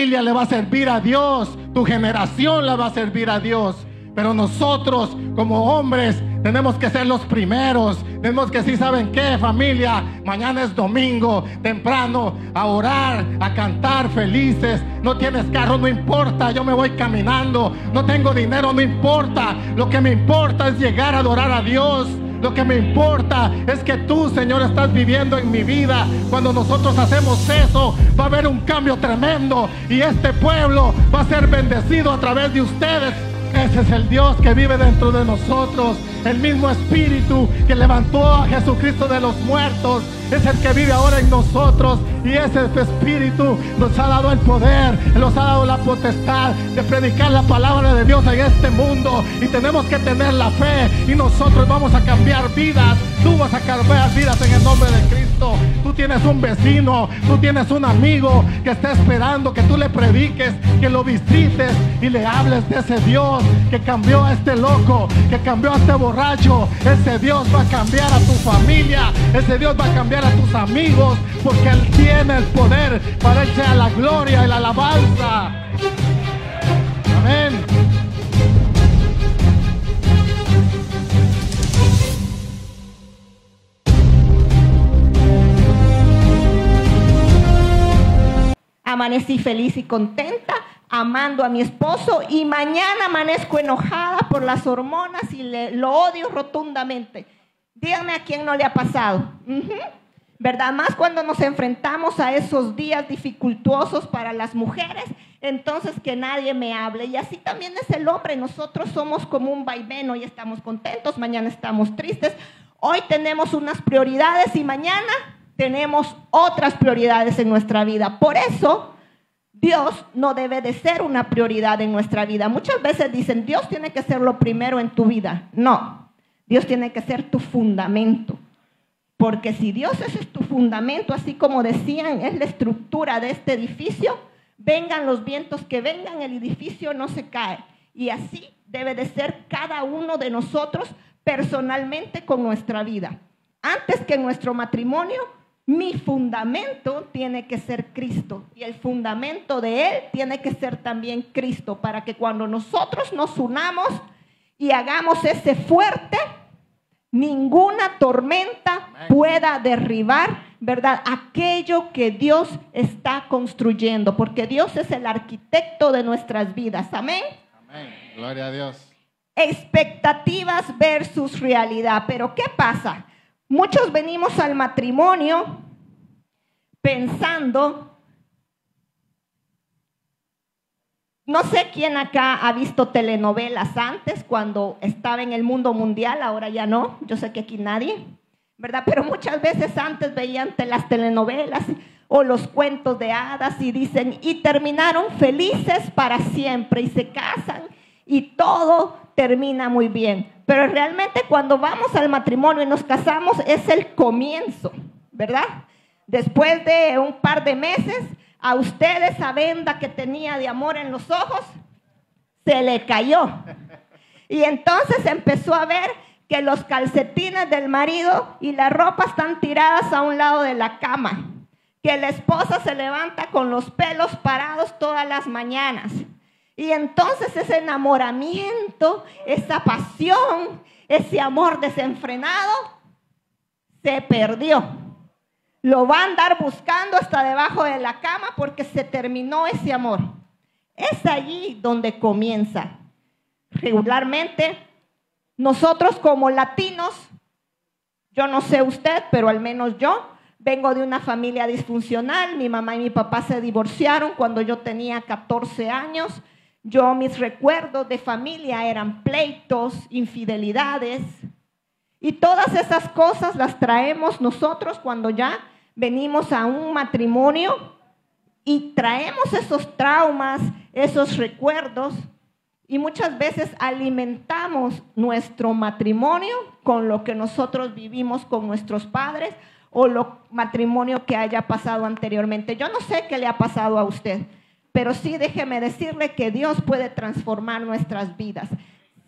familia le va a servir a Dios, tu generación le va a servir a Dios. Pero nosotros como hombres tenemos que ser los primeros. Tenemos que decir, ¿saben qué, familia? Mañana es domingo, temprano, a orar, a cantar felices. No tienes carro, no importa, yo me voy caminando. No tengo dinero, no importa. Lo que me importa es llegar a adorar a Dios. Lo que me importa es que tú, Señor, estás viviendo en mi vida. Cuando nosotros hacemos eso, va a haber un cambio tremendo. Y este pueblo va a ser bendecido a través de ustedes. Ese es el Dios que vive dentro de nosotros. El mismo Espíritu que levantó a Jesucristo de los muertos es el que vive ahora en nosotros. Y ese Espíritu nos ha dado el poder, nos ha dado la potestad de predicar la palabra de Dios en este mundo. Y tenemos que tener la fe. Y nosotros vamos a cambiar vidas. Tú vas a cambiar vidas en el nombre de Cristo. Tú tienes un vecino, tú tienes un amigo que está esperando que tú le prediques, que lo visites y le hables de ese Dios que cambió a este loco, que cambió a este borracho. Ese Dios va a cambiar a tu familia, ese Dios va a cambiar a tus amigos, porque Él tiene el poder para Él sea la gloria y la alabanza. Amén. Amanecí feliz y contenta, amando a mi esposo, y mañana amanezco enojada por las hormonas y lo odio rotundamente. Díganme a quién no le ha pasado. ¿Verdad? Más cuando nos enfrentamos a esos días dificultuosos para las mujeres, entonces que nadie me hable. Y así también es el hombre. Nosotros somos como un vaivén. Hoy estamos contentos, mañana estamos tristes. Hoy tenemos unas prioridades y mañana tenemos otras prioridades en nuestra vida. Por eso, Dios no debe de ser una prioridad en nuestra vida. Muchas veces dicen, Dios tiene que ser lo primero en tu vida. No, Dios tiene que ser tu fundamento. Porque si Dios es tu fundamento, así como decían, es la estructura de este edificio, vengan los vientos que vengan, el edificio no se cae. Y así debe de ser cada uno de nosotros personalmente con nuestra vida. Antes que nuestro matrimonio, mi fundamento tiene que ser Cristo. Y el fundamento de Él tiene que ser también Cristo, para que cuando nosotros nos unamos y hagamos ese fuerte, ninguna tormenta pueda derribar, ¿verdad?, aquello que Dios está construyendo, porque Dios es el arquitecto de nuestras vidas. Amén. Amén. Gloria a Dios. Expectativas versus realidad. Pero ¿qué pasa? Muchos venimos al matrimonio pensando... No sé quién acá ha visto telenovelas antes, cuando estaba en el mundo mundial, ahora ya no, yo sé que aquí nadie, ¿verdad? Pero muchas veces antes veían las telenovelas o los cuentos de hadas y dicen, y terminaron felices para siempre, y se casan y todo termina muy bien. Pero realmente cuando vamos al matrimonio y nos casamos es el comienzo, ¿verdad? Después de un par de meses, a usted esa venda que tenía de amor en los ojos se le cayó. Y entonces empezó a ver que los calcetines del marido y la ropa están tiradas a un lado de la cama. Que la esposa se levanta con los pelos parados todas las mañanas. Y entonces ese enamoramiento, esa pasión, ese amor desenfrenado se perdió. Lo va a andar buscando hasta debajo de la cama porque se terminó ese amor. Es allí donde comienza. Regularmente, nosotros como latinos, yo no sé usted, pero al menos yo, vengo de una familia disfuncional. Mi mamá y mi papá se divorciaron cuando yo tenía 14 años. Mis recuerdos de familia eran pleitos, infidelidades. Y todas esas cosas las traemos nosotros cuando ya venimos a un matrimonio y traemos esos traumas, esos recuerdos, y muchas veces alimentamos nuestro matrimonio con lo que nosotros vivimos con nuestros padres o lo matrimonio que haya pasado anteriormente. Yo no sé qué le ha pasado a usted, pero sí déjeme decirle que Dios puede transformar nuestras vidas.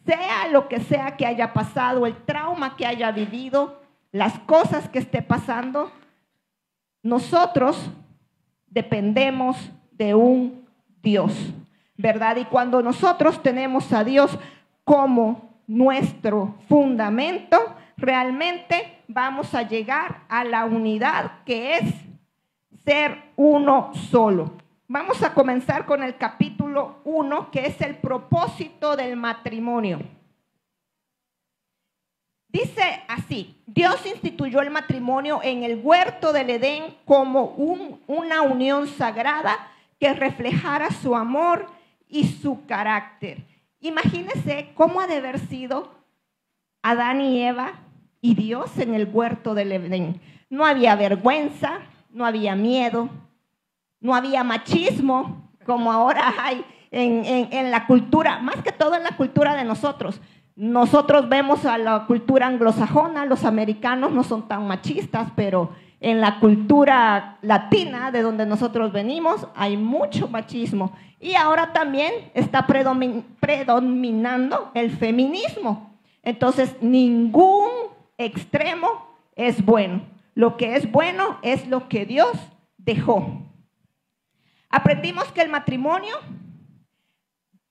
Sea lo que sea que haya pasado, el trauma que haya vivido, las cosas que esté pasando, nosotros dependemos de un Dios, ¿verdad? Y cuando nosotros tenemos a Dios como nuestro fundamento, realmente vamos a llegar a la unidad que es ser uno solo. Vamos a comenzar con el capítulo 1, que es el propósito del matrimonio. Dice así: Dios instituyó el matrimonio en el huerto del Edén como una unión sagrada que reflejara su amor y su carácter. Imagínense cómo ha de haber sido Adán y Eva y Dios en el huerto del Edén. No había vergüenza, no había miedo, no había machismo como ahora hay en la cultura, más que todo en la cultura de nosotros. Nosotros vemos a la cultura anglosajona, los americanos no son tan machistas, pero en la cultura latina, de donde nosotros venimos, hay mucho machismo. Y ahora también está predominando el feminismo. Entonces, ningún extremo es bueno. Lo que es bueno es lo que Dios dejó. Aprendimos que el matrimonio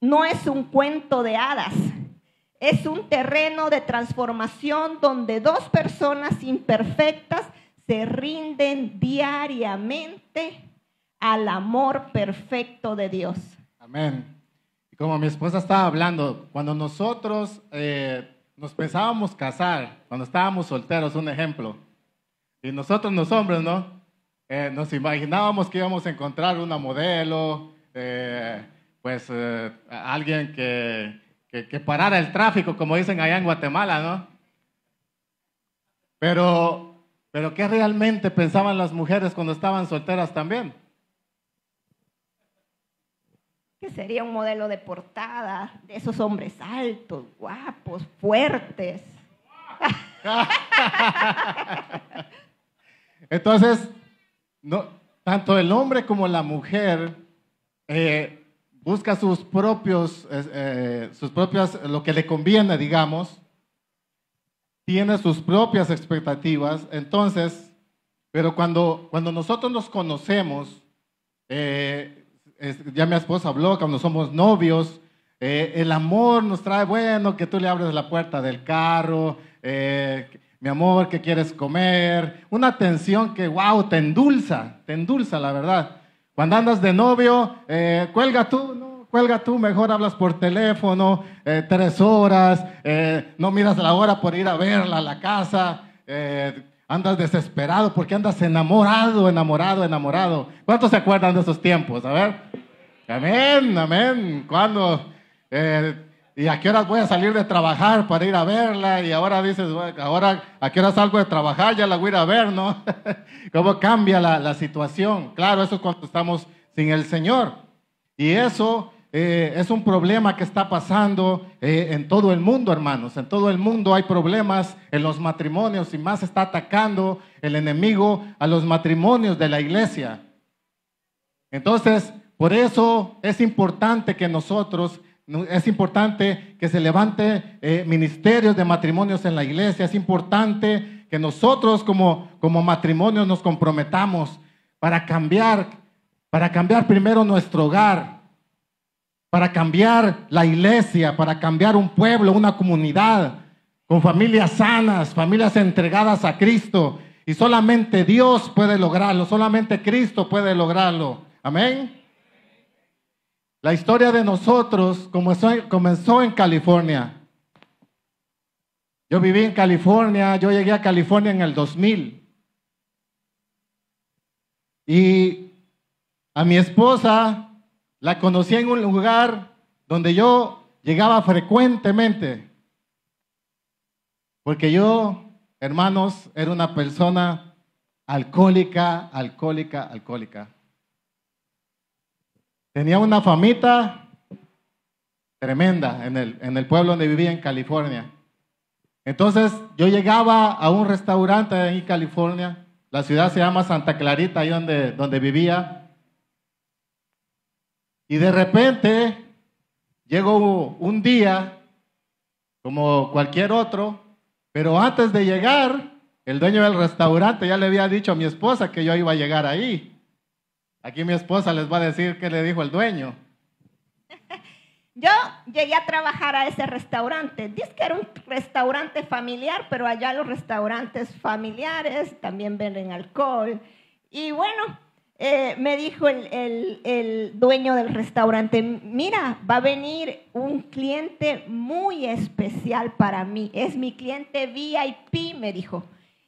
no es un cuento de hadas. Es un terreno de transformación donde dos personas imperfectas se rinden diariamente al amor perfecto de Dios. Amén. Y como mi esposa estaba hablando, cuando nosotros nos pensábamos casar, cuando estábamos solteros, un ejemplo, y nosotros los hombres, ¿no? Nos imaginábamos que íbamos a encontrar una modelo, alguien que parara el tráfico, como dicen allá en Guatemala, ¿no? Pero ¿qué realmente pensaban las mujeres cuando estaban solteras también? Que sería un modelo de portada, de esos hombres altos, guapos, fuertes. Entonces, no, tanto el hombre como la mujer busca sus propias, lo que le conviene, digamos, tiene sus propias expectativas. Entonces, pero cuando nosotros nos conocemos, ya mi esposa habló, cuando somos novios, el amor nos trae, bueno, que tú le abres la puerta del carro, mi amor, ¿qué quieres comer? Una atención que, wow, te endulza la verdad. Cuando andas de novio, cuelga tú, mejor hablas por teléfono, 3 horas, no miras la hora por ir a verla a la casa, andas desesperado porque andas enamorado. ¿Cuántos se acuerdan de esos tiempos? A ver, amén. ¿Cuándo? ¿Y a qué horas voy a salir de trabajar para ir a verla? Y ahora dices, bueno, ahora a qué hora salgo de trabajar, ya la voy a ir a ver, ¿no? ¿Cómo cambia la situación? Claro, eso es cuando estamos sin el Señor. Y eso es un problema que está pasando en todo el mundo, hermanos. En todo el mundo hay problemas en los matrimonios y más está atacando el enemigo a los matrimonios de la iglesia. Entonces, por eso es importante que se levante ministerios de matrimonios en la iglesia. Es importante que nosotros como matrimonios nos comprometamos para cambiar primero nuestro hogar, para cambiar la iglesia, para cambiar un pueblo, una comunidad, con familias sanas, familias entregadas a Cristo. Y solamente Dios puede lograrlo, solamente Cristo puede lograrlo. Amén. La historia de nosotros comenzó en California. Yo viví en California, yo llegué a California en el 2000. Y a mi esposa la conocí en un lugar donde yo llegaba frecuentemente. Porque yo, hermanos, era una persona alcohólica. Tenía una famita tremenda en el pueblo donde vivía en California. Entonces yo llegaba a un restaurante en California, la ciudad se llama Santa Clarita, ahí donde vivía. Y de repente llegó un día, como cualquier otro, pero antes de llegar, el dueño del restaurante ya le había dicho a mi esposa que yo iba a llegar ahí. Aquí mi esposa les va a decir qué le dijo el dueño. Yo llegué a trabajar a ese restaurante. Dice que era un restaurante familiar, pero allá los restaurantes familiares también venden alcohol. Y bueno, me dijo el dueño del restaurante, mira, va a venir un cliente muy especial para mí. Es mi cliente VIP, me dijo.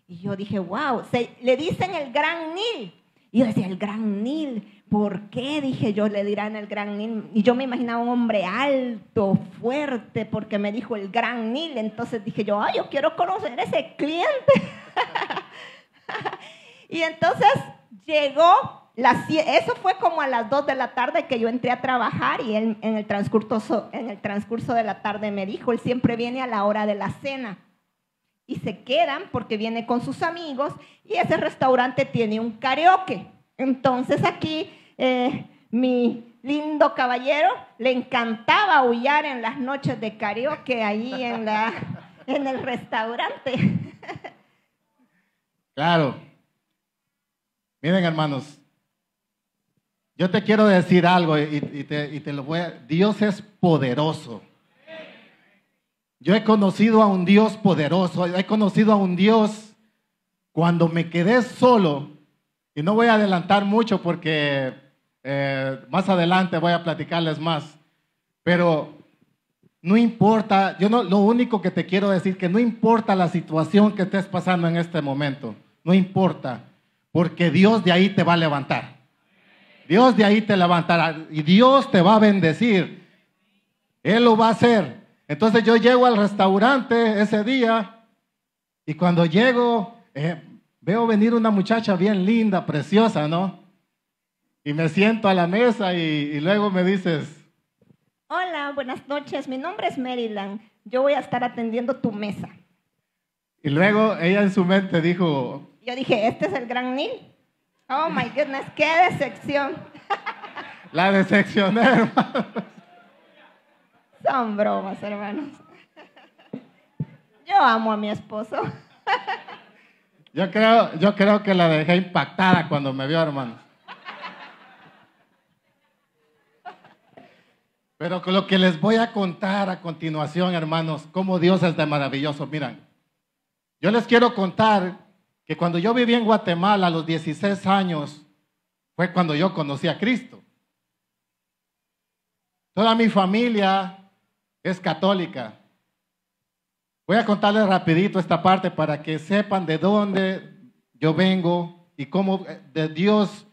Y yo dije, wow, le dicen el Gran Nil. Y yo decía, el Gran Nil. ¿Por qué? Dije yo, le dirán el Gran Nil. Y yo me imaginaba un hombre alto, fuerte, porque me dijo el Gran Nil. Entonces dije yo, yo quiero conocer a ese cliente. Y entonces llegó, eso fue como a las 2 de la tarde que yo entré a trabajar y él en el transcurso de la tarde me dijo, él siempre viene a la hora de la cena. Y se quedan porque viene con sus amigos y ese restaurante tiene un karaoke. Entonces aquí mi lindo caballero le encantaba aullar en las noches de karaoke ahí en el restaurante. Claro. Miren, hermanos, yo te quiero decir algo y te lo voy a... Dios es poderoso. Yo he conocido a un Dios poderoso, he conocido a un Dios cuando me quedé solo, y no voy a adelantar mucho porque más adelante voy a platicarles más, pero no importa, lo único que te quiero decir que no importa la situación que estés pasando en este momento, no importa, porque Dios de ahí te va a levantar. Dios de ahí te levantará y Dios te va a bendecir. Él lo va a hacer. Entonces yo llego al restaurante ese día y cuando llego veo venir una muchacha bien linda, preciosa, ¿no? Y me siento a la mesa y luego me dices: hola, buenas noches, mi nombre es Maryland, yo voy a estar atendiendo tu mesa. Y luego ella en su mente dijo... Yo dije, ¿este es el Gran Nil? Oh my goodness, qué decepción. La decepcioné, hermano. Son bromas, hermanos. Yo amo a mi esposo. Yo creo que la dejé impactada cuando me vio, hermano. Pero con lo que les voy a contar a continuación, hermanos, cómo Dios es de maravilloso. Miren, yo les quiero contar que cuando yo viví en Guatemala a los 16 años, fue cuando yo conocí a Cristo. Toda mi familia es católica. Voy a contarles rapidito esta parte para que sepan de dónde yo vengo y cómo de Dios,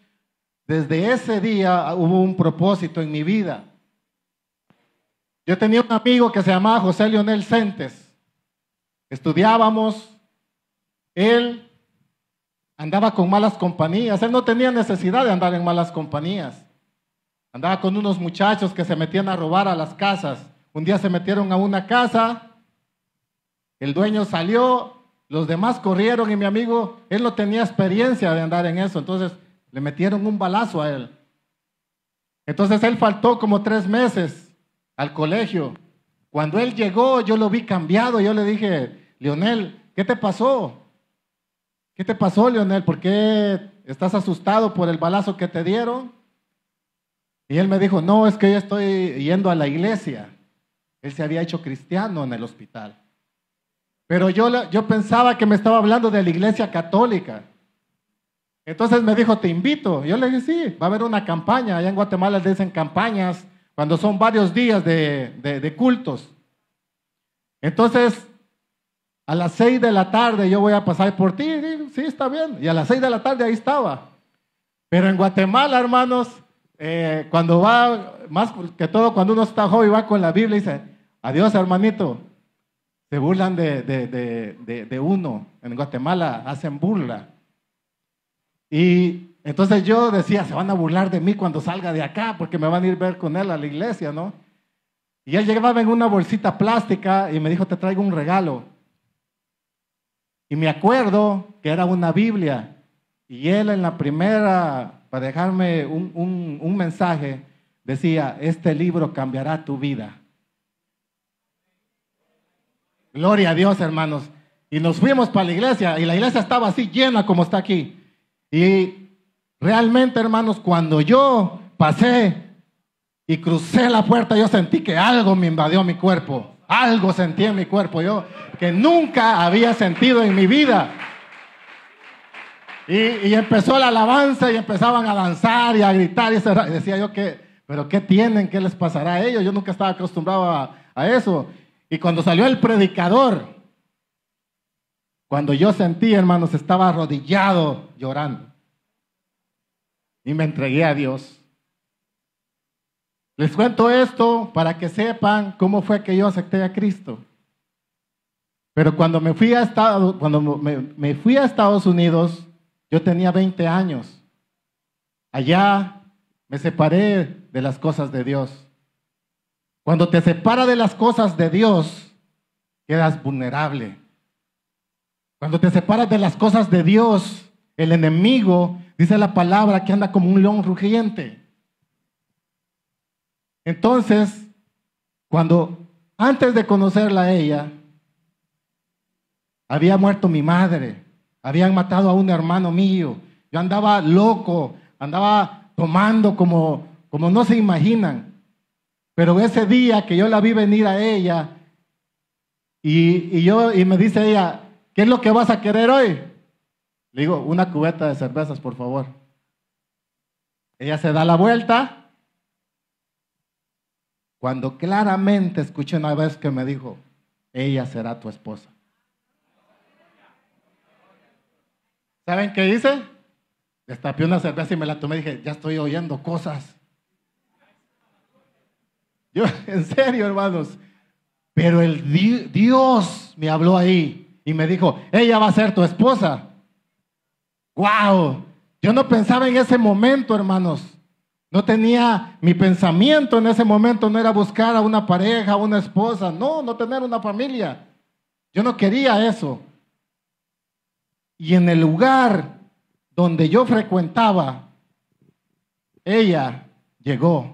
desde ese día hubo un propósito en mi vida. Yo tenía un amigo que se llamaba José Leonel Centes. Estudiábamos. Él andaba con malas compañías. Él no tenía necesidad de andar en malas compañías. Andaba con unos muchachos que se metían a robar a las casas. Un día se metieron a una casa, el dueño salió, los demás corrieron y mi amigo, él no tenía experiencia de andar en eso, entonces le metieron un balazo a él. Entonces él faltó como 3 meses al colegio. Cuando él llegó, yo lo vi cambiado, yo le dije: Leonel, ¿qué te pasó? ¿Qué te pasó, Leonel? ¿Por qué estás asustado por el balazo que te dieron? Y él me dijo: no, es que yo estoy yendo a la iglesia. Él se había hecho cristiano en el hospital. Pero yo pensaba que me estaba hablando de la iglesia católica. Entonces me dijo: te invito. Yo le dije: sí, va a haber una campaña. Allá en Guatemala les dicen campañas cuando son varios días de cultos. Entonces, a las 6 de la tarde yo voy a pasar por ti. Y digo: sí, está bien. Y a las 6 de la tarde ahí estaba. Pero en Guatemala, hermanos, cuando va, más que todo cuando uno está joven y va con la Biblia y dice: adiós, hermanito. Se burlan de uno. En Guatemala hacen burla. Y entonces yo decía: se van a burlar de mí cuando salga de acá porque me van a ir a ver con él a la iglesia, ¿no? Y él llevaba en una bolsita plástica y me dijo: te traigo un regalo. Y me acuerdo que era una Biblia. Y él en la primera, para dejarme un mensaje, decía: este libro cambiará tu vida. Gloria a Dios, hermanos. Y nos fuimos para la iglesia y la iglesia estaba así llena como está aquí. Y realmente, hermanos, cuando yo pasé y crucé la puerta, yo sentí que algo me invadió mi cuerpo. Algo sentí en mi cuerpo yo que nunca había sentido en mi vida. Y empezó la alabanza y empezaban a danzar y a gritar. Y decía yo, ¿pero qué tienen? ¿Qué les pasará a ellos? Yo nunca estaba acostumbrado a eso. Y cuando salió el predicador, cuando yo sentí, hermanos, estaba arrodillado llorando. Y me entregué a Dios. Les cuento esto para que sepan cómo fue que yo acepté a Cristo. Pero cuando me fui a Estados Unidos, yo tenía 20 años. Allá me separé de las cosas de Dios. Cuando te separas de las cosas de Dios, quedas vulnerable. Cuando te separas de las cosas de Dios, el enemigo, dice la palabra, que anda como un león rugiente. Entonces, antes de conocerla a ella, había muerto mi madre, habían matado a un hermano mío, yo andaba loco, andaba tomando como no se imaginan. Pero ese día que yo la vi venir a ella, y me dice ella, ¿qué es lo que vas a querer hoy? Le digo, una cubeta de cervezas, por favor. Ella se da la vuelta, cuando claramente escuché una vez que me dijo, ella será tu esposa. ¿Saben qué hice? Destapé una cerveza y me la tomé y dije, ya estoy oyendo cosas. Yo, en serio, hermanos. Pero Dios me habló ahí y me dijo, ella va a ser tu esposa. ¡Wow! Yo no pensaba en ese momento, hermanos. No tenía, mi pensamiento en ese momento no era buscar a una pareja, una esposa. No tener una familia. Yo no quería eso. Y en el lugar donde yo frecuentaba, ella llegó.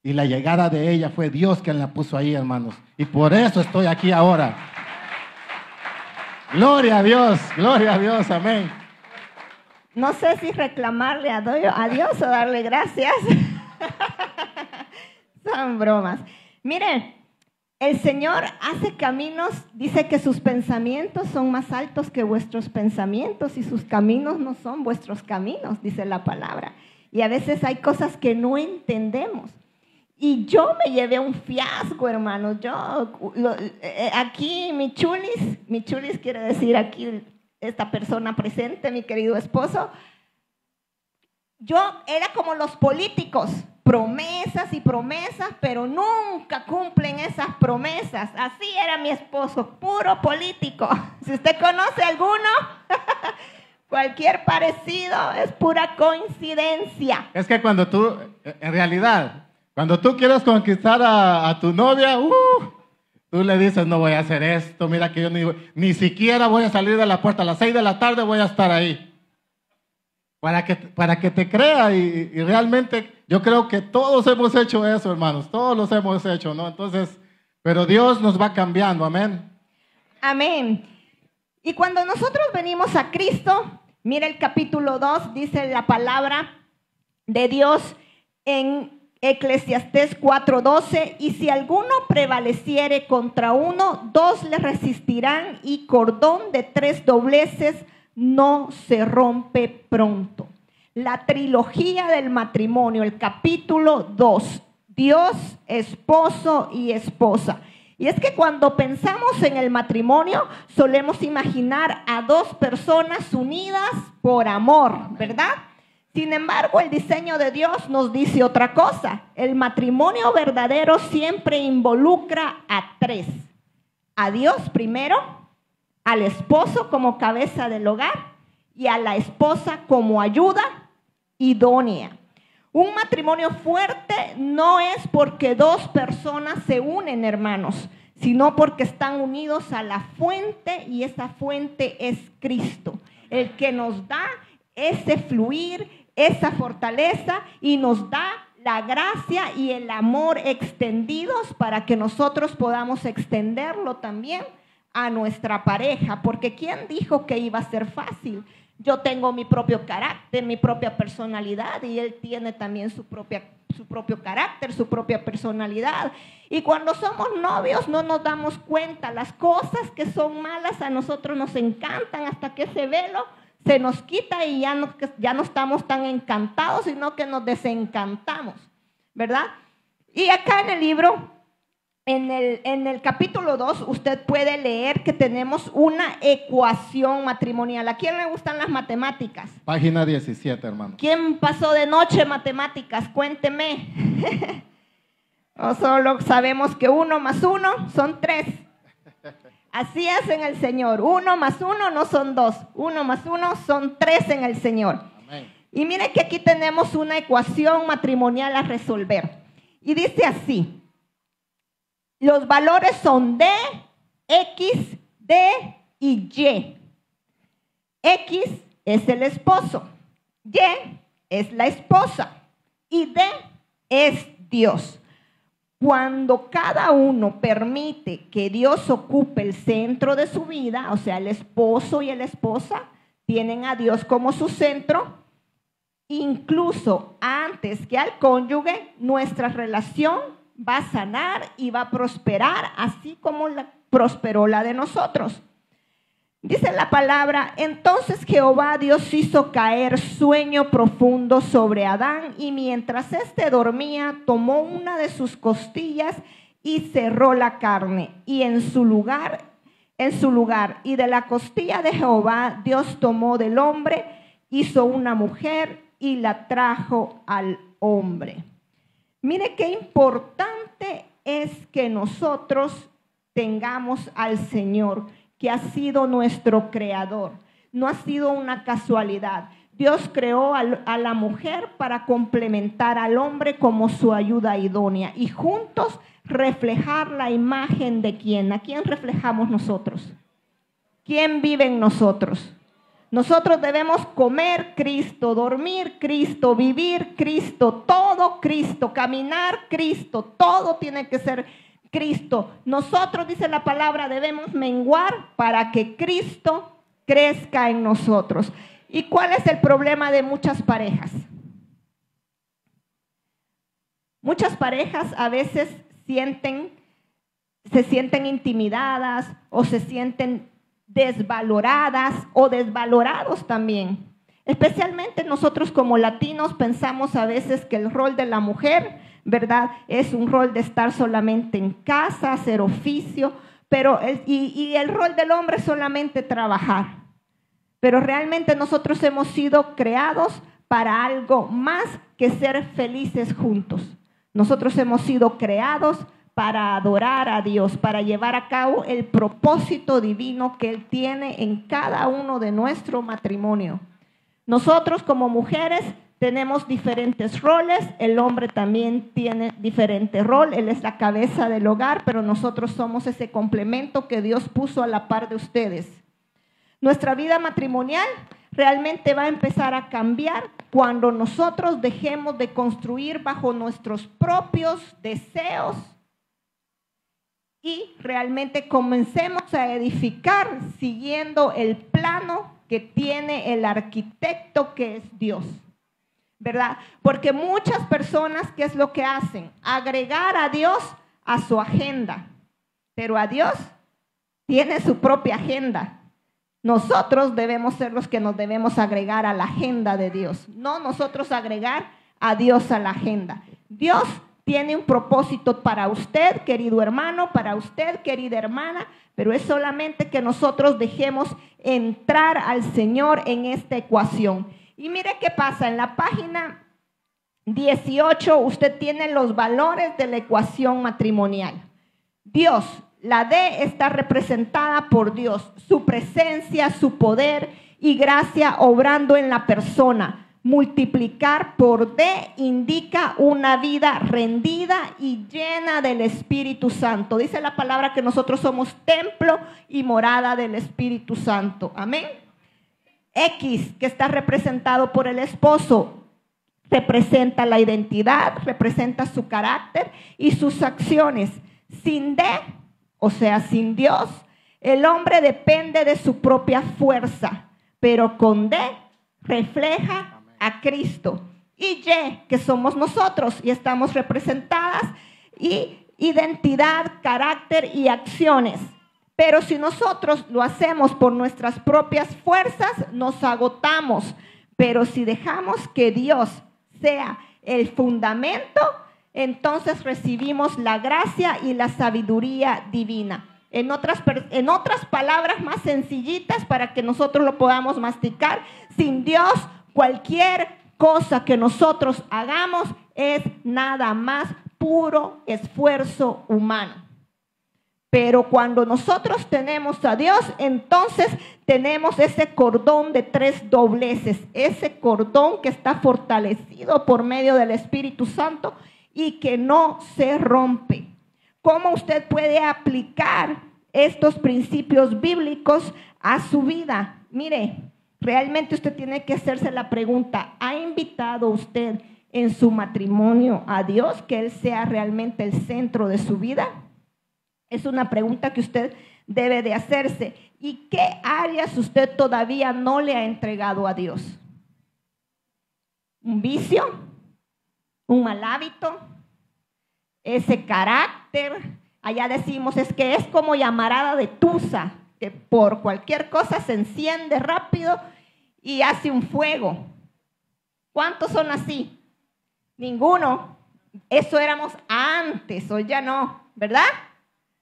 Y la llegada de ella fue Dios quien la puso ahí, hermanos. Y por eso estoy aquí ahora. Gloria a Dios, amén. No sé si reclamarle a Dios o darle gracias. Son bromas. Miren, el Señor hace caminos, dice que sus pensamientos son más altos que vuestros pensamientos y sus caminos no son vuestros caminos, dice la palabra. Y a veces hay cosas que no entendemos. Y yo me llevé un fiasco, hermanos. Aquí mi chulis quiere decir aquí esta persona presente, mi querido esposo. Yo era como los políticos, promesas y promesas, pero nunca cumplen esas promesas. Así era mi esposo, puro político. Si usted conoce alguno, cualquier parecido es pura coincidencia. Es que cuando tú, en realidad, cuando tú quieres conquistar a tu novia, tú le dices, no voy a hacer esto, mira que yo ni siquiera voy a salir de la puerta, a las 6 de la tarde voy a estar ahí. Para que te crea y realmente yo creo que todos hemos hecho eso, hermanos, todos los hemos hecho, ¿no? Entonces, pero Dios nos va cambiando, amén. Amén. Y cuando nosotros venimos a Cristo, mira el capítulo 2, dice la palabra de Dios en Eclesiastés 4:12, y si alguno prevaleciere contra uno, 2 le resistirán, y cordón de 3 dobleces no se rompe pronto. La trilogía del matrimonio, el capítulo 2, Dios, esposo y esposa. Y es que cuando pensamos en el matrimonio, solemos imaginar a 2 personas unidas por amor, ¿verdad? Sin embargo, el diseño de Dios nos dice otra cosa. El matrimonio verdadero siempre involucra a 3. A Dios primero, al esposo como cabeza del hogar y a la esposa como ayuda idónea. Un matrimonio fuerte no es porque 2 personas se unen, hermanos, sino porque están unidos a la fuente, y esa fuente es Cristo, el que nos da ese fluir, esa fortaleza, y nos da la gracia y el amor extendidos para que nosotros podamos extenderlo también a nuestra pareja, porque ¿quién dijo que iba a ser fácil? Yo tengo mi propio carácter, mi propia personalidad, y él tiene también su propio carácter, su propia personalidad. Y cuando somos novios no nos damos cuenta. Las cosas que son malas a nosotros nos encantan hasta que ese velo se nos quita y ya no estamos tan encantados, sino que nos desencantamos, ¿verdad? Y acá en el libro, en el capítulo 2, usted puede leer que tenemos una ecuación matrimonial. ¿A quién le gustan las matemáticas? Página 17, hermano. ¿Quién pasó de noche matemáticas? Cuénteme. O solo sabemos que 1 más 1 son 3. Así es en el Señor. 1 más 1 no son 2. 1 más 1 son 3 en el Señor. Amén. Y mire que aquí tenemos una ecuación matrimonial a resolver. Y dice así. Los valores son D, X, D y Y. X es el esposo. Y es la esposa. Y D es Dios. Cuando cada uno permite que Dios ocupe el centro de su vida, o sea, el esposo y la esposa tienen a Dios como su centro, incluso antes que al cónyuge, nuestra relación va a sanar y va a prosperar, así como prosperó la de nosotros. Dice la palabra, entonces Jehová Dios hizo caer sueño profundo sobre Adán, y mientras éste dormía, tomó una de sus costillas y cerró la carne, y en su lugar, y de la costilla de Jehová Dios tomó del hombre, hizo una mujer y la trajo al hombre. Mire qué importante es que nosotros tengamos al Señor, que ha sido nuestro creador. No ha sido una casualidad. Dios creó a la mujer para complementar al hombre como su ayuda idónea y juntos reflejar la imagen de quién. ¿A quién reflejamos nosotros? ¿Quién vive en nosotros? Nosotros debemos comer Cristo, dormir Cristo, vivir Cristo, todo Cristo, caminar Cristo, todo tiene que ser Cristo. Nosotros, dice la palabra, debemos menguar para que Cristo crezca en nosotros. ¿Y cuál es el problema de muchas parejas? Muchas parejas a veces se sienten intimidadas o se sienten desvaloradas o desvalorados también. Especialmente nosotros como latinos pensamos a veces que el rol de la mujer, ¿verdad?, es un rol de estar solamente en casa, hacer oficio, pero el rol del hombre es solamente trabajar. Pero realmente nosotros hemos sido creados para algo más que ser felices juntos. Nosotros hemos sido creados para adorar a Dios, para llevar a cabo el propósito divino que Él tiene en cada uno de nuestro matrimonio. Nosotros como mujeres tenemos diferentes roles, el hombre también tiene diferente rol, él es la cabeza del hogar, pero nosotros somos ese complemento que Dios puso a la par de ustedes. Nuestra vida matrimonial realmente va a empezar a cambiar cuando nosotros dejemos de construir bajo nuestros propios deseos y realmente comencemos a edificar siguiendo el plano que tiene el arquitecto, que es Dios, ¿verdad? Porque muchas personas, ¿qué es lo que hacen? Agregar a Dios a su agenda, pero a Dios tiene su propia agenda. Nosotros debemos ser los que nos debemos agregar a la agenda de Dios, no nosotros agregar a Dios a la agenda. Dios tiene un propósito para usted, querido hermano, para usted, querida hermana, pero es solamente que nosotros dejemos entrar al Señor en esta ecuación. Y mire qué pasa, en la página 18 usted tiene los valores de la ecuación matrimonial. Dios, la D está representada por Dios, su presencia, su poder y gracia obrando en la persona. Multiplicar por D indica una vida rendida y llena del Espíritu Santo. Dice la palabra que nosotros somos templo y morada del Espíritu Santo. Amén. X, que está representado por el esposo, representa la identidad, representa su carácter y sus acciones. Sin D, o sea, sin Dios, el hombre depende de su propia fuerza pero con D refleja a Cristo. Y Y, que somos nosotros y estamos representadas, y identidad, carácter y acciones. Pero si nosotros lo hacemos por nuestras propias fuerzas, nos agotamos. Pero si dejamos que Dios sea el fundamento, entonces recibimos la gracia y la sabiduría divina. En otras palabras más sencillitas para que nosotros lo podamos masticar, sin Dios cualquier cosa que nosotros hagamos es nada más puro esfuerzo humano. Pero cuando nosotros tenemos a Dios, entonces tenemos ese cordón de 3 dobleces, ese cordón que está fortalecido por medio del Espíritu Santo y que no se rompe. ¿Cómo usted puede aplicar estos principios bíblicos a su vida? Mire, realmente usted tiene que hacerse la pregunta: ¿ha invitado usted en su matrimonio a Dios, que Él sea realmente el centro de su vida? Es una pregunta que usted debe de hacerse. ¿Y qué áreas usted todavía no le ha entregado a Dios? ¿Un vicio? ¿Un mal hábito? ¿Ese carácter? Allá decimos, es que es como llamarada de tusa, que por cualquier cosa se enciende rápido y hace un fuego. ¿Cuántos son así? Ninguno. Eso éramos antes, hoy ya no, ¿verdad?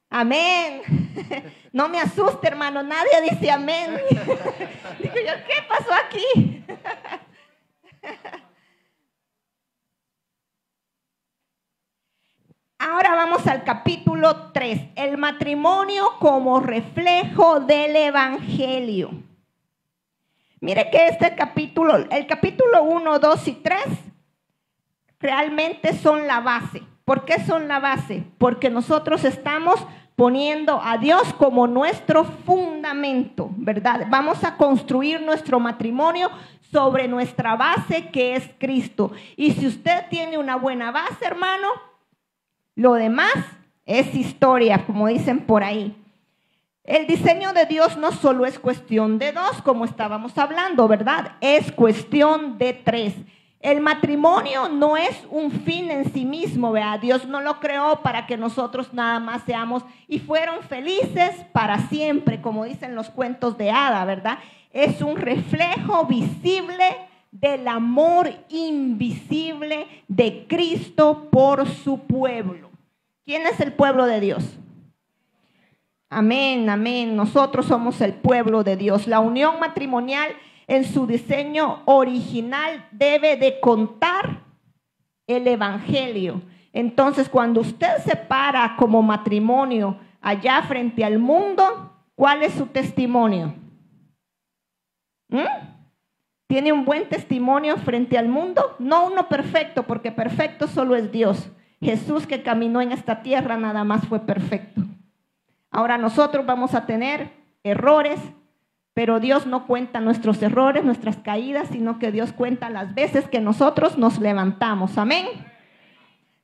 Amén. No me asuste, hermano, nadie dice amén. Digo yo, ¿qué pasó aquí? Ahora vamos al capítulo 3, el matrimonio como reflejo del evangelio. Mire que este capítulo, el capítulo 1, 2 y 3, realmente son la base. ¿Por qué son la base? Porque nosotros estamos poniendo a Dios como nuestro fundamento, ¿verdad? Vamos a construir nuestro matrimonio sobre nuestra base, que es Cristo. Y si usted tiene una buena base, hermano, lo demás es historia, como dicen por ahí. El diseño de Dios no solo es cuestión de 2, como estábamos hablando, ¿verdad? Es cuestión de 3. El matrimonio no es un fin en sí mismo, ¿verdad? Dios no lo creó para que nosotros nada más seamos y fueron felices para siempre, como dicen los cuentos de hada, ¿verdad? Es un reflejo visible del amor invisible de Cristo por su pueblo. ¿Quién es el pueblo de Dios? Amén, amén. Nosotros somos el pueblo de Dios. La unión matrimonial en su diseño original debe de contar el evangelio. Entonces, cuando usted se para como matrimonio allá frente al mundo, ¿cuál es su testimonio? ¿Tiene un buen testimonio frente al mundo? No uno perfecto, porque perfecto solo es Dios. Jesús, que caminó en esta tierra, nada más fue perfecto. Ahora nosotros vamos a tener errores, pero Dios no cuenta nuestros errores, nuestras caídas, sino que Dios cuenta las veces que nosotros nos levantamos. Amén.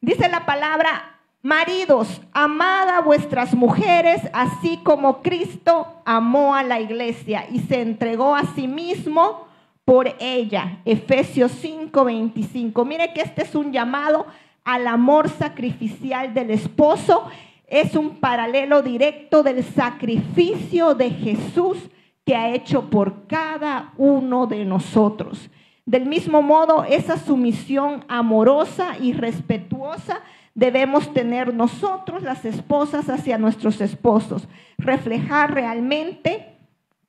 Dice la palabra: maridos, amad a vuestras mujeres, así como Cristo amó a la iglesia y se entregó a sí mismo por ella. Efesios 5:25. Mire que este es un llamado al amor sacrificial del esposo. Es un paralelo directo del sacrificio de Jesús que ha hecho por cada uno de nosotros. Del mismo modo, esa sumisión amorosa y respetuosa debemos tener nosotros, las esposas, hacia nuestros esposos. Reflejar realmente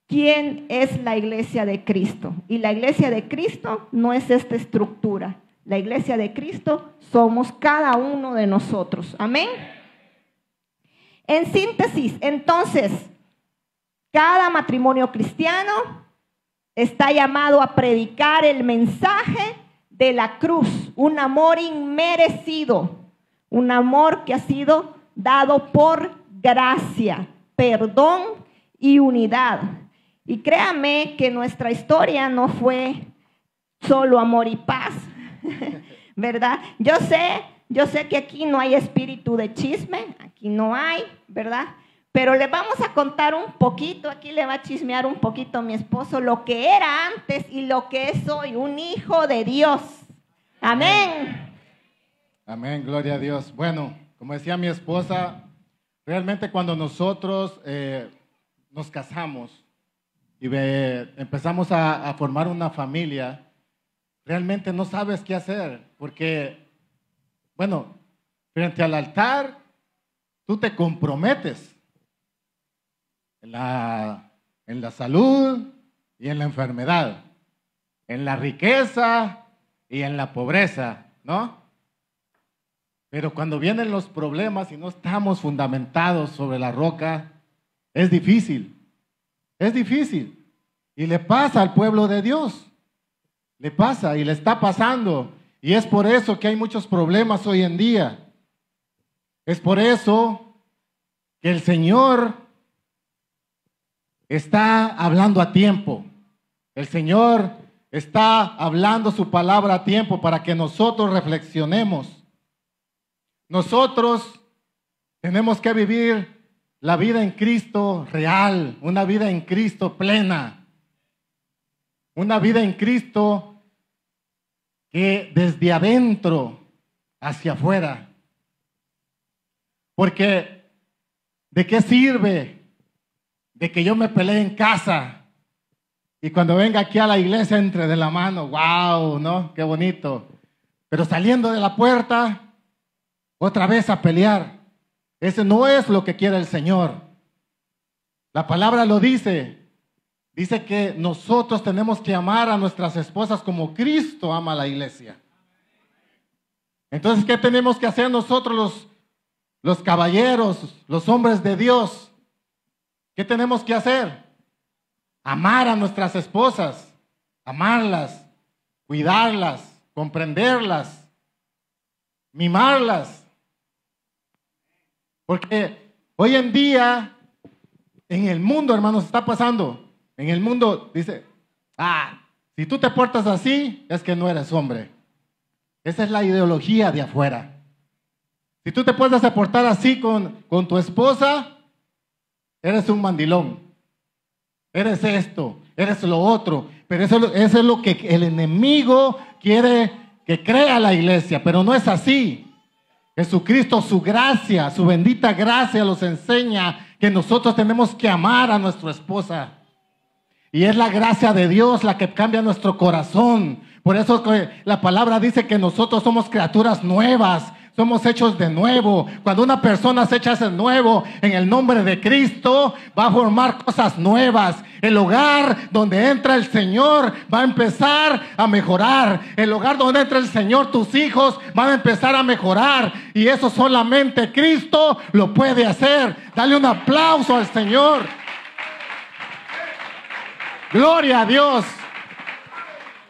quién es la iglesia de Cristo. Y la iglesia de Cristo no es esta estructura. La iglesia de Cristo somos cada uno de nosotros. Amén. En síntesis, entonces, cada matrimonio cristiano está llamado a predicar el mensaje de la cruz, un amor inmerecido, un amor que ha sido dado por gracia, perdón y unidad. Y créame que nuestra historia no fue solo amor y paz, ¿verdad? Yo sé que aquí no hay espíritu de chisme, aquí no hay, ¿verdad? Pero les vamos a contar un poquito, aquí le va a chismear un poquito a mi esposo, lo que era antes y lo que es hoy, un hijo de Dios. Amén. Amén, gloria a Dios. Bueno, como decía mi esposa, realmente cuando nosotros nos casamos y empezamos a formar una familia, realmente no sabes qué hacer, porque, bueno, frente al altar, tú te comprometes en la salud y en la enfermedad, en la riqueza y en la pobreza, ¿no? Pero cuando vienen los problemas y no estamos fundamentados sobre la roca, es difícil. Es difícil. Y le pasa al pueblo de Dios. Le pasa y le está pasando. Y es por eso que hay muchos problemas hoy en día. Es por eso que el Señor está hablando a tiempo. El Señor está hablando su palabra a tiempo para que nosotros reflexionemos. Nosotros tenemos que vivir la vida en Cristo real, una vida en Cristo plena, una vida en Cristo que desde adentro hacia afuera. Porque ¿de qué sirve de que yo me pelee en casa y cuando venga aquí a la iglesia entre de la mano? ¡Wow! ¿No? ¡Qué bonito! Pero saliendo de la puerta, otra vez a pelear. Ese no es lo que quiere el Señor. La palabra lo dice. Dice que nosotros tenemos que amar a nuestras esposas como Cristo ama a la iglesia. Entonces, ¿qué tenemos que hacer nosotros los caballeros, los hombres de Dios? ¿Qué tenemos que hacer? Amar a nuestras esposas, amarlas, cuidarlas, comprenderlas, mimarlas. Porque hoy en día, en el mundo, hermanos, está pasando. En el mundo dice, si tú te portas así, es que no eres hombre. Esa es la ideología de afuera. Si tú te puedes portar así con tu esposa, eres un mandilón. Eres esto, eres lo otro. Pero eso es lo que el enemigo quiere que crea la iglesia, pero no es así. Jesucristo, su gracia, su bendita gracia nos enseña que nosotros tenemos que amar a nuestra esposa. Y es la gracia de Dios la que cambia nuestro corazón. Por eso la palabra dice que nosotros somos criaturas nuevas. Somos hechos de nuevo. Cuando una persona se echa de nuevo en el nombre de Cristo, va a formar cosas nuevas. El hogar donde entra el Señor va a empezar a mejorar. El hogar donde entra el Señor, tus hijos van a empezar a mejorar. Y eso solamente Cristo lo puede hacer. Dale un aplauso al Señor. Gloria a Dios.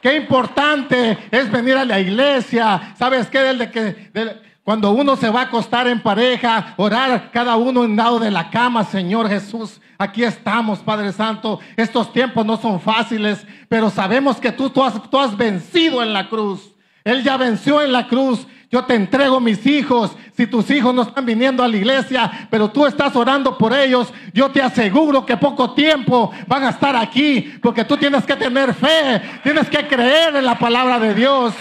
Qué importante es venir a la iglesia. ¿Sabes qué? Cuando uno se va a acostar en pareja, orar cada uno en un lado de la cama. Señor Jesús, aquí estamos, Padre Santo. Estos tiempos no son fáciles, pero sabemos que tú has vencido en la cruz. Él ya venció en la cruz. Yo te entrego mis hijos. Si tus hijos no están viniendo a la iglesia, pero tú estás orando por ellos, yo te aseguro que poco tiempo van a estar aquí, porque tú tienes que tener fe, tienes que creer en la palabra de Dios.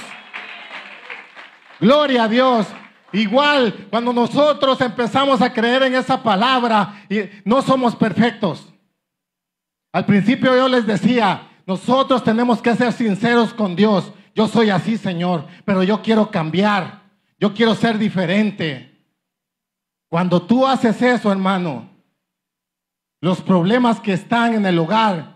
Gloria a Dios. Igual, cuando nosotros empezamos a creer en esa palabra, y no somos perfectos. Al principio yo les decía, nosotros tenemos que ser sinceros con Dios. Yo soy así, Señor, pero yo quiero cambiar. Yo quiero ser diferente. Cuando tú haces eso, hermano, los problemas que están en el hogar,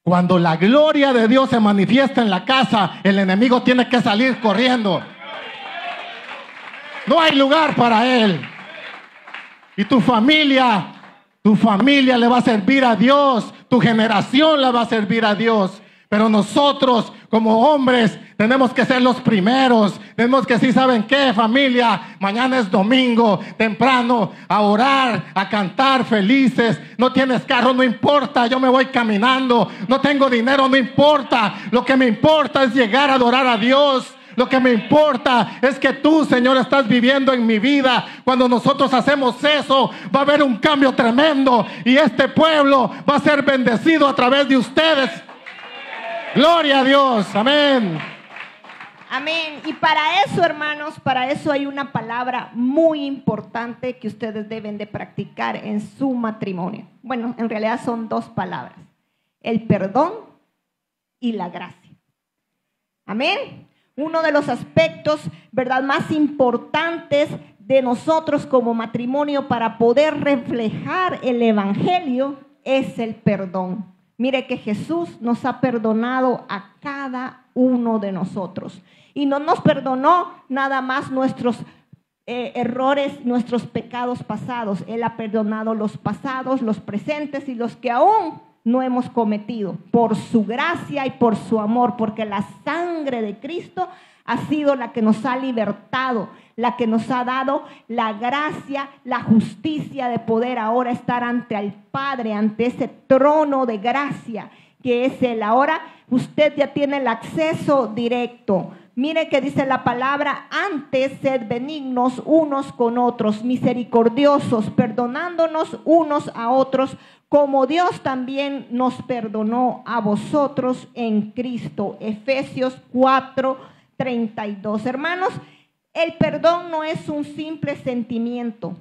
cuando la gloria de Dios se manifiesta en la casa, el enemigo tiene que salir corriendo. No hay lugar para él. Y tu familia le va a servir a Dios. Tu generación le va a servir a Dios. Pero nosotros como hombres tenemos que ser los primeros. Tenemos que decir, ¿saben qué, familia? Mañana es domingo, temprano, a orar, a cantar felices. No tienes carro, no importa, yo me voy caminando. No tengo dinero, no importa. Lo que me importa es llegar a adorar a Dios. Lo que me importa es que tú, Señor, estás viviendo en mi vida. Cuando nosotros hacemos eso, va a haber un cambio tremendo y este pueblo va a ser bendecido a través de ustedes. Gloria a Dios. Amén. Amén. Y para eso, hermanos, para eso hay una palabra muy importante que ustedes deben de practicar en su matrimonio. Bueno, en realidad son dos palabras: el perdón y la gracia. Amén. Uno de los aspectos, ¿verdad?, más importantes de nosotros como matrimonio para poder reflejar el evangelio es el perdón. Mire que Jesús nos ha perdonado a cada uno de nosotros. Y no nos perdonó nada más nuestros errores, nuestros pecados pasados. Él ha perdonado los pasados, los presentes y los que aún no hemos cometido, por su gracia y por su amor, porque la sangre de Cristo ha sido la que nos ha libertado, la que nos ha dado la gracia, la justicia de poder ahora estar ante el Padre, ante ese trono de gracia que es Él. Ahora usted ya tiene el acceso directo. Mire que dice la palabra: antes sed benignos unos con otros, misericordiosos, perdonándonos unos a otros, como Dios también nos perdonó a vosotros en Cristo. Efesios 4:32. Hermanos, el perdón no es un simple sentimiento.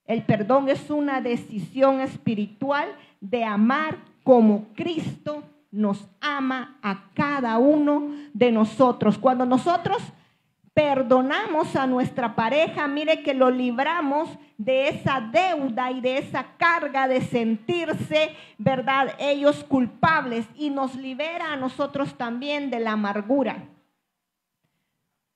El perdón es una decisión espiritual de amar como Cristo nos ama a cada uno de nosotros. Cuando nosotros perdonamos a nuestra pareja, mire que lo libramos de esa deuda y de esa carga de sentirse, ¿verdad?, ellos culpables, y nos libera a nosotros también de la amargura.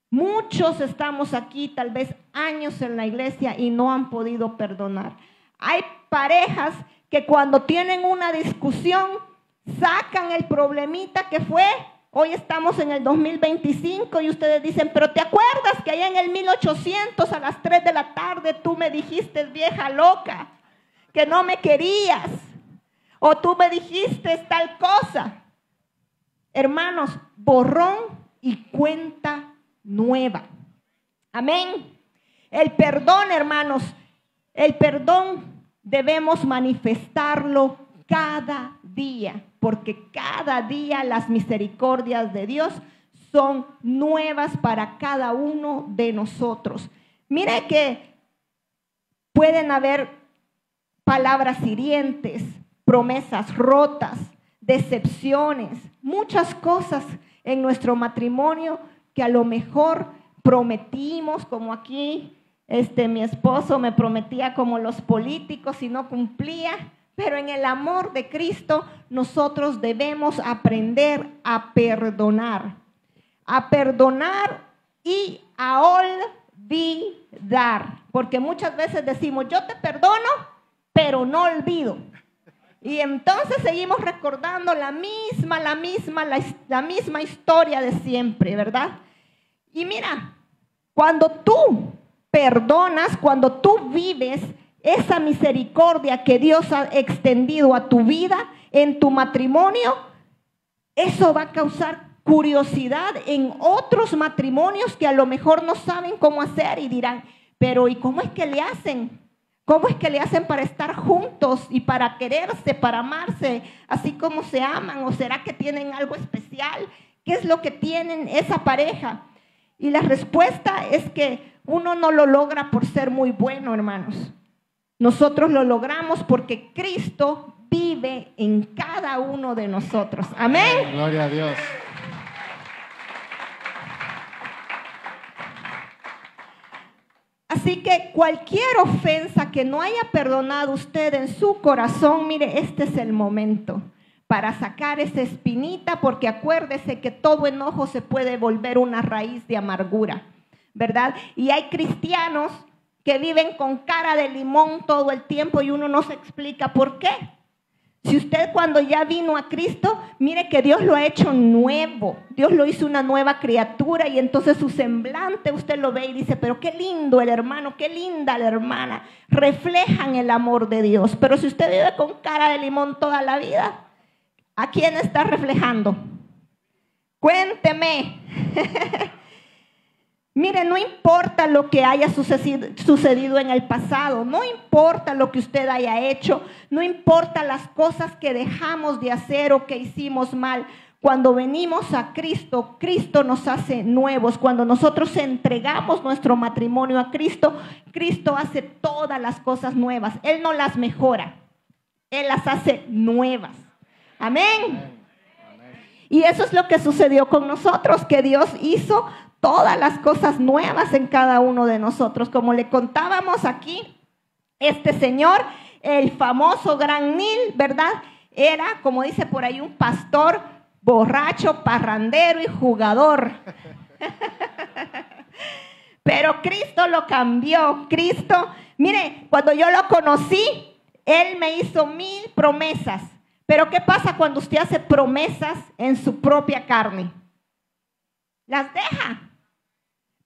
Muchos estamos aquí tal vez años en la iglesia y no han podido perdonar. Hay parejas que cuando tienen una discusión sacan el problemita que fue. Hoy estamos en el 2025 y ustedes dicen: pero ¿te acuerdas que allá en el 1800 a las 3 de la tarde tú me dijiste, vieja loca, que no me querías? O tú me dijiste tal cosa. Hermanos, borrón y cuenta nueva. Amén. El perdón, hermanos, el perdón debemos manifestarlo cada día, porque cada día las misericordias de Dios son nuevas para cada uno de nosotros. Mire que pueden haber palabras hirientes, promesas rotas, decepciones, muchas cosas en nuestro matrimonio que a lo mejor prometimos, como aquí mi esposo me prometía como los políticos y no cumplía. Pero en el amor de Cristo nosotros debemos aprender a perdonar y a olvidar. Porque muchas veces decimos: yo te perdono, pero no olvido. Y entonces seguimos recordando la misma historia de siempre, ¿verdad? Y mira, cuando tú perdonas, cuando tú vives esa misericordia que Dios ha extendido a tu vida, en tu matrimonio, eso va a causar curiosidad en otros matrimonios que a lo mejor no saben cómo hacer y dirán: pero ¿y cómo es que le hacen? ¿Cómo es que le hacen para estar juntos y para quererse, para amarse, así como se aman? ¿O será que tienen algo especial? ¿Qué es lo que tienen esa pareja? Y la respuesta es que uno no lo logra por ser muy bueno, hermanos. Nosotros lo logramos porque Cristo vive en cada uno de nosotros. Amén. Gloria a Dios. Así que cualquier ofensa que no haya perdonado usted en su corazón, mire, este es el momento para sacar esa espinita, porque acuérdese que todo enojo se puede volver una raíz de amargura, ¿verdad? Y hay cristianos que viven con cara de limón todo el tiempo y uno no se explica por qué. Si usted cuando ya vino a Cristo, mire que Dios lo ha hecho nuevo. Dios lo hizo una nueva criatura y entonces su semblante usted lo ve y dice: pero qué lindo el hermano, qué linda la hermana. Reflejan el amor de Dios. Pero si usted vive con cara de limón toda la vida, ¿a quién está reflejando? Cuénteme. Mire, no importa lo que haya sucedido en el pasado, no importa lo que usted haya hecho, no importa las cosas que dejamos de hacer o que hicimos mal. Cuando venimos a Cristo, Cristo nos hace nuevos. Cuando nosotros entregamos nuestro matrimonio a Cristo, Cristo hace todas las cosas nuevas. Él no las mejora, Él las hace nuevas. Amén. Y eso es lo que sucedió con nosotros, que Dios hizo todas las cosas nuevas en cada uno de nosotros. Como le contábamos aquí, este señor, el famoso Gran Nil, ¿verdad? Era, como dice por ahí, un pastor borracho, parrandero y jugador. Pero Cristo lo cambió. Cristo, mire, cuando yo lo conocí, Él me hizo 1000 promesas. Pero ¿qué pasa cuando usted hace promesas en su propia carne? Las deja.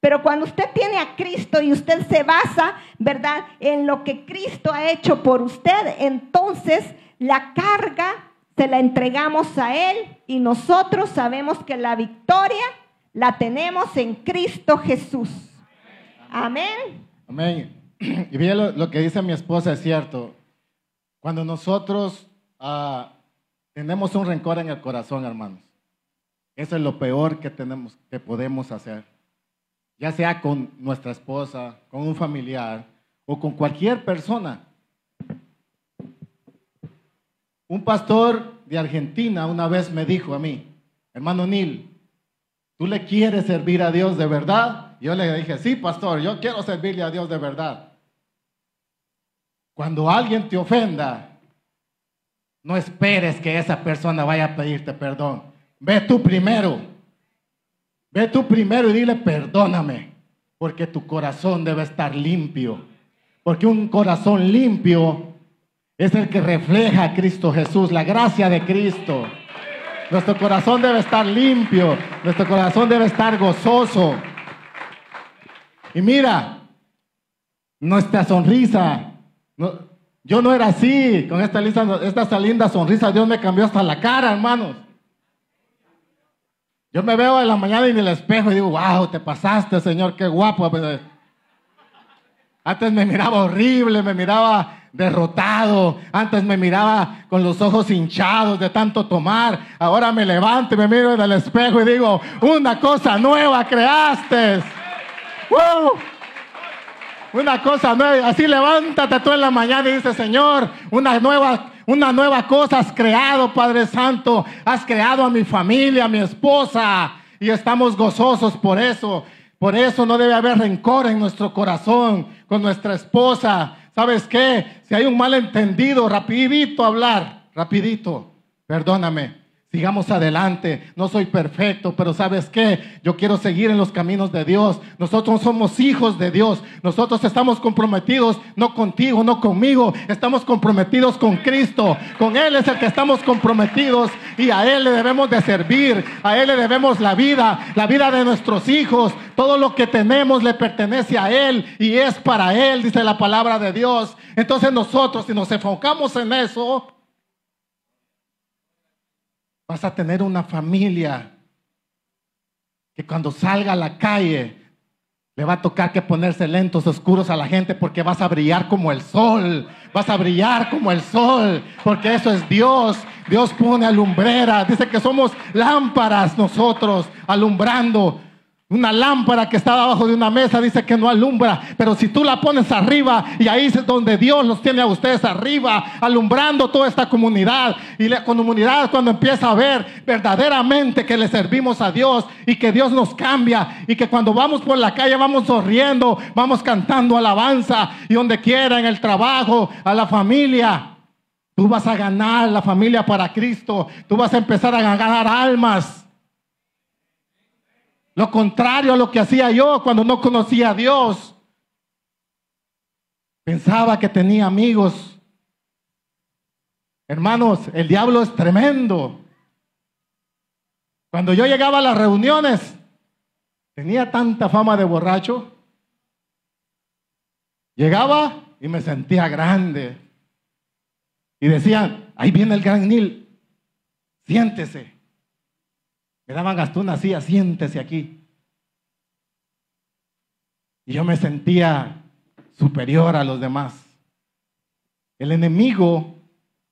Pero cuando usted tiene a Cristo y usted se basa, ¿verdad?, en lo que Cristo ha hecho por usted, entonces la carga se la entregamos a Él y nosotros sabemos que la victoria la tenemos en Cristo Jesús. Amén. Amén. Y bien, lo que dice mi esposa es cierto. Cuando nosotros tenemos un rencor en el corazón, hermanos, eso es lo peor que podemos hacer. Ya sea con nuestra esposa, con un familiar o con cualquier persona. Un pastor de Argentina una vez me dijo a mí: hermano Nil, ¿tú le quieres servir a Dios de verdad? Yo le dije: sí, pastor, yo quiero servirle a Dios de verdad. Cuando alguien te ofenda, no esperes que esa persona vaya a pedirte perdón. Ve tú primero. Ve tú primero y dile: perdóname, porque tu corazón debe estar limpio. Porque un corazón limpio es el que refleja a Cristo Jesús, la gracia de Cristo. Nuestro corazón debe estar limpio, nuestro corazón debe estar gozoso. Y mira, nuestra sonrisa, yo no era así, con esta linda sonrisa Dios me cambió hasta la cara, hermanos. Yo me veo en la mañana en el espejo y digo: wow, te pasaste, Señor, qué guapo. Antes me miraba horrible, me miraba derrotado. Antes me miraba con los ojos hinchados de tanto tomar. Ahora me levanto y me miro en el espejo y digo: una cosa nueva creaste. ¡Wow! Una cosa nueva. Así levántate tú en la mañana y dices: Señor, una nueva cosa has creado, Padre Santo. Has creado a mi familia, a mi esposa, y estamos gozosos por eso. Por eso no debe haber rencor en nuestro corazón con nuestra esposa. ¿Sabes qué? Si hay un malentendido, rapidito hablar, rapidito. Perdóname. Sigamos adelante. No soy perfecto, pero ¿sabes qué? Yo quiero seguir en los caminos de Dios. Nosotros somos hijos de Dios. Nosotros estamos comprometidos, no contigo, no conmigo. Estamos comprometidos con Cristo. Con Él es el que estamos comprometidos y a Él le debemos de servir. A Él le debemos la vida de nuestros hijos. Todo lo que tenemos le pertenece a Él y es para Él, dice la palabra de Dios. Entonces nosotros, si nos enfocamos en eso, vas a tener una familia que cuando salga a la calle le va a tocar que ponerse lentes oscuros a la gente, porque vas a brillar como el sol. Vas a brillar como el sol, porque eso es Dios. Dios pone alumbreras. Dice que somos lámparas nosotros, alumbrando. Una lámpara que está abajo de una mesa dice que no alumbra, pero si tú la pones arriba, y ahí es donde Dios los tiene a ustedes arriba, alumbrando toda esta comunidad. Y la comunidad, cuando empieza a ver verdaderamente que le servimos a Dios y que Dios nos cambia, y que cuando vamos por la calle vamos sonriendo, vamos cantando alabanza, y donde quiera, en el trabajo, a la familia, tú vas a ganar la familia para Cristo. Tú vas a empezar a ganar almas. Lo contrario a lo que hacía yo cuando no conocía a Dios. Pensaba que tenía amigos. Hermanos, el diablo es tremendo. Cuando yo llegaba a las reuniones, tenía tanta fama de borracho. Llegaba y me sentía grande. Y decían: ahí viene el Gran Nil, siéntese. Me daban hasta una silla: siéntese aquí. Y yo me sentía superior a los demás. El enemigo,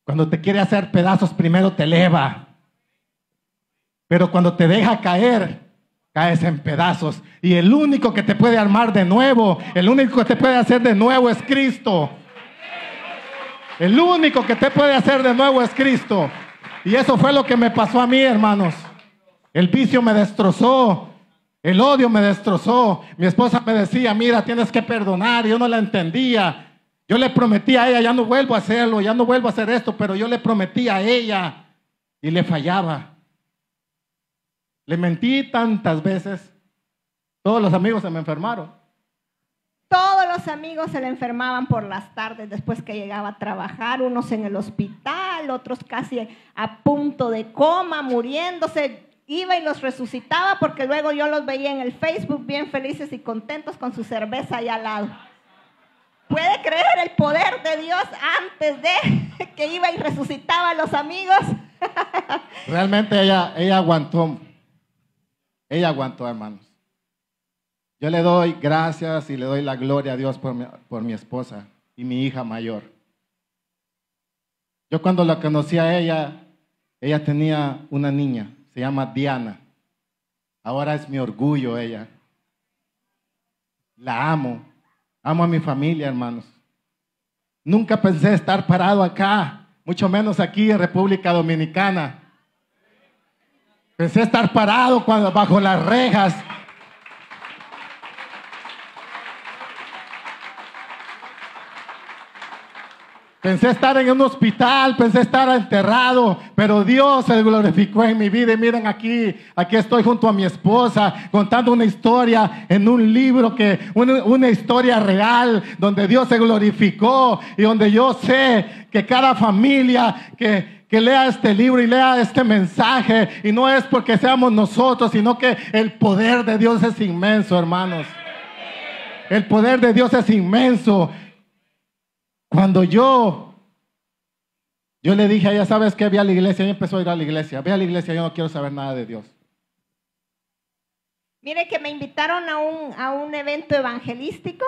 cuando te quiere hacer pedazos, primero te eleva. Pero cuando te deja caer, caes en pedazos. Y el único que te puede armar de nuevo, el único que te puede hacer de nuevo es Cristo. El único que te puede hacer de nuevo es Cristo. Y eso fue lo que me pasó a mí, hermanos. El vicio me destrozó. El odio me destrozó. Mi esposa me decía, mira, tienes que perdonar. Yo no la entendía. Yo le prometí a ella, ya no vuelvo a hacerlo, ya no vuelvo a hacer esto, pero yo le prometí a ella y le fallaba. Le mentí tantas veces. Todos los amigos se me enfermaron. Todos los amigos se le enfermaban por las tardes después que llegaba a trabajar, unos en el hospital, otros casi a punto de coma, muriéndose. Iba y los resucitaba porque luego yo los veía en el Facebook bien felices y contentos con su cerveza ahí al lado. ¿Puede creer el poder de Dios antes de que iba y resucitaba a los amigos? Realmente ella aguantó. Ella aguantó, hermanos. Yo le doy gracias y le doy la gloria a Dios por mi esposa y mi hija mayor. Yo cuando la conocí a ella tenía una niña, se llama Diana. Ahora es mi orgullo ella. La amo. Amo a mi familia, hermanos. Nunca pensé estar parado acá, mucho menos aquí en República Dominicana. Pensé estar parado bajo las rejas. Pensé estar en un hospital, pensé estar enterrado, pero Dios se glorificó en mi vida. Y miren aquí estoy junto a mi esposa contando una historia en un libro, una historia real, donde Dios se glorificó y donde yo sé que cada familia que lea este libro y lea este mensaje, y no es porque seamos nosotros, sino que el poder de Dios es inmenso, hermanos. El poder de Dios es inmenso. Cuando yo le dije a ella, ¿sabes qué? Ve a la iglesia. Ella empezó a ir a la iglesia. Ve a la iglesia, yo no quiero saber nada de Dios. Mire que me invitaron a un evento evangelístico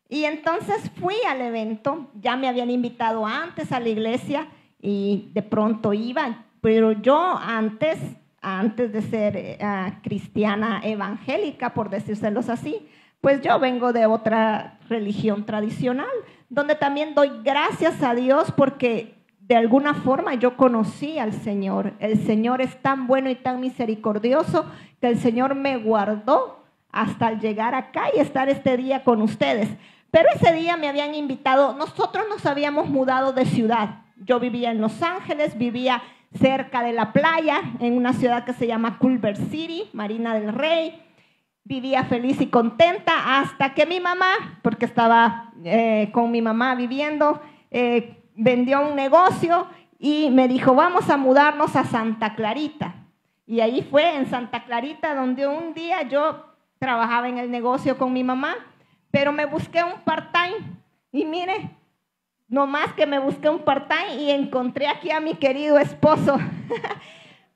y entonces fui al evento. Ya me habían invitado antes a la iglesia y de pronto iba. Pero yo antes de ser cristiana evangélica, por decírselos así, pues yo vengo de otra religión tradicional, donde también doy gracias a Dios porque de alguna forma yo conocí al Señor. El Señor es tan bueno y tan misericordioso que el Señor me guardó hasta al llegar acá y estar este día con ustedes. Pero ese día me habían invitado, nosotros nos habíamos mudado de ciudad. Yo vivía en Los Ángeles, vivía cerca de la playa, en una ciudad que se llama Culver City, Marina del Rey. Vivía feliz y contenta hasta que mi mamá, porque estaba con mi mamá viviendo, vendió un negocio y me dijo, vamos a mudarnos a Santa Clarita. Y ahí fue en Santa Clarita donde un día yo trabajaba en el negocio con mi mamá, pero me busqué un part-time. Y mire, nomás que me busqué un part-time y encontré aquí a mi querido esposo.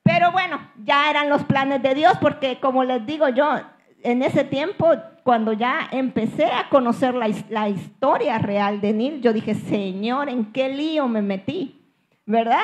Pero bueno, ya eran los planes de Dios porque como les digo yo, en ese tiempo, cuando ya empecé a conocer la historia real de Neil, yo dije, Señor, ¿en qué lío me metí? ¿Verdad?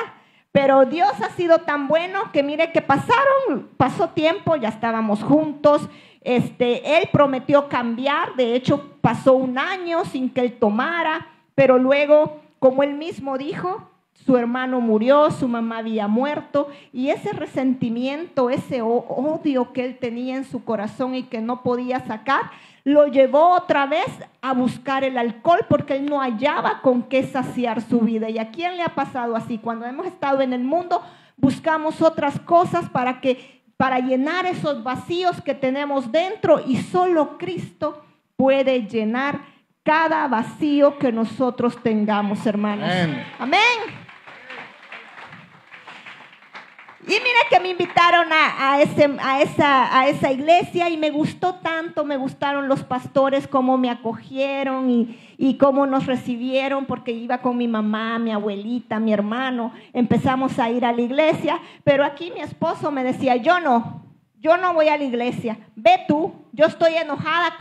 Pero Dios ha sido tan bueno que mire que pasó tiempo, ya estábamos juntos. Él prometió cambiar, de hecho pasó un año sin que él tomara, pero luego, como él mismo dijo, su hermano murió, su mamá había muerto y ese resentimiento, ese odio que él tenía en su corazón y que no podía sacar, lo llevó otra vez a buscar el alcohol porque él no hallaba con qué saciar su vida. ¿Y a quién le ha pasado así? Cuando hemos estado en el mundo, buscamos otras cosas para llenar esos vacíos que tenemos dentro y solo Cristo puede llenar cada vacío que nosotros tengamos, hermanos. Amén. Amén. Y mira que me invitaron a esa iglesia y me gustó tanto, me gustaron los pastores, cómo me acogieron y cómo nos recibieron, porque iba con mi mamá, mi abuelita, mi hermano, empezamos a ir a la iglesia, pero aquí mi esposo me decía, yo yo no voy a la iglesia, ve tú, yo estoy enojado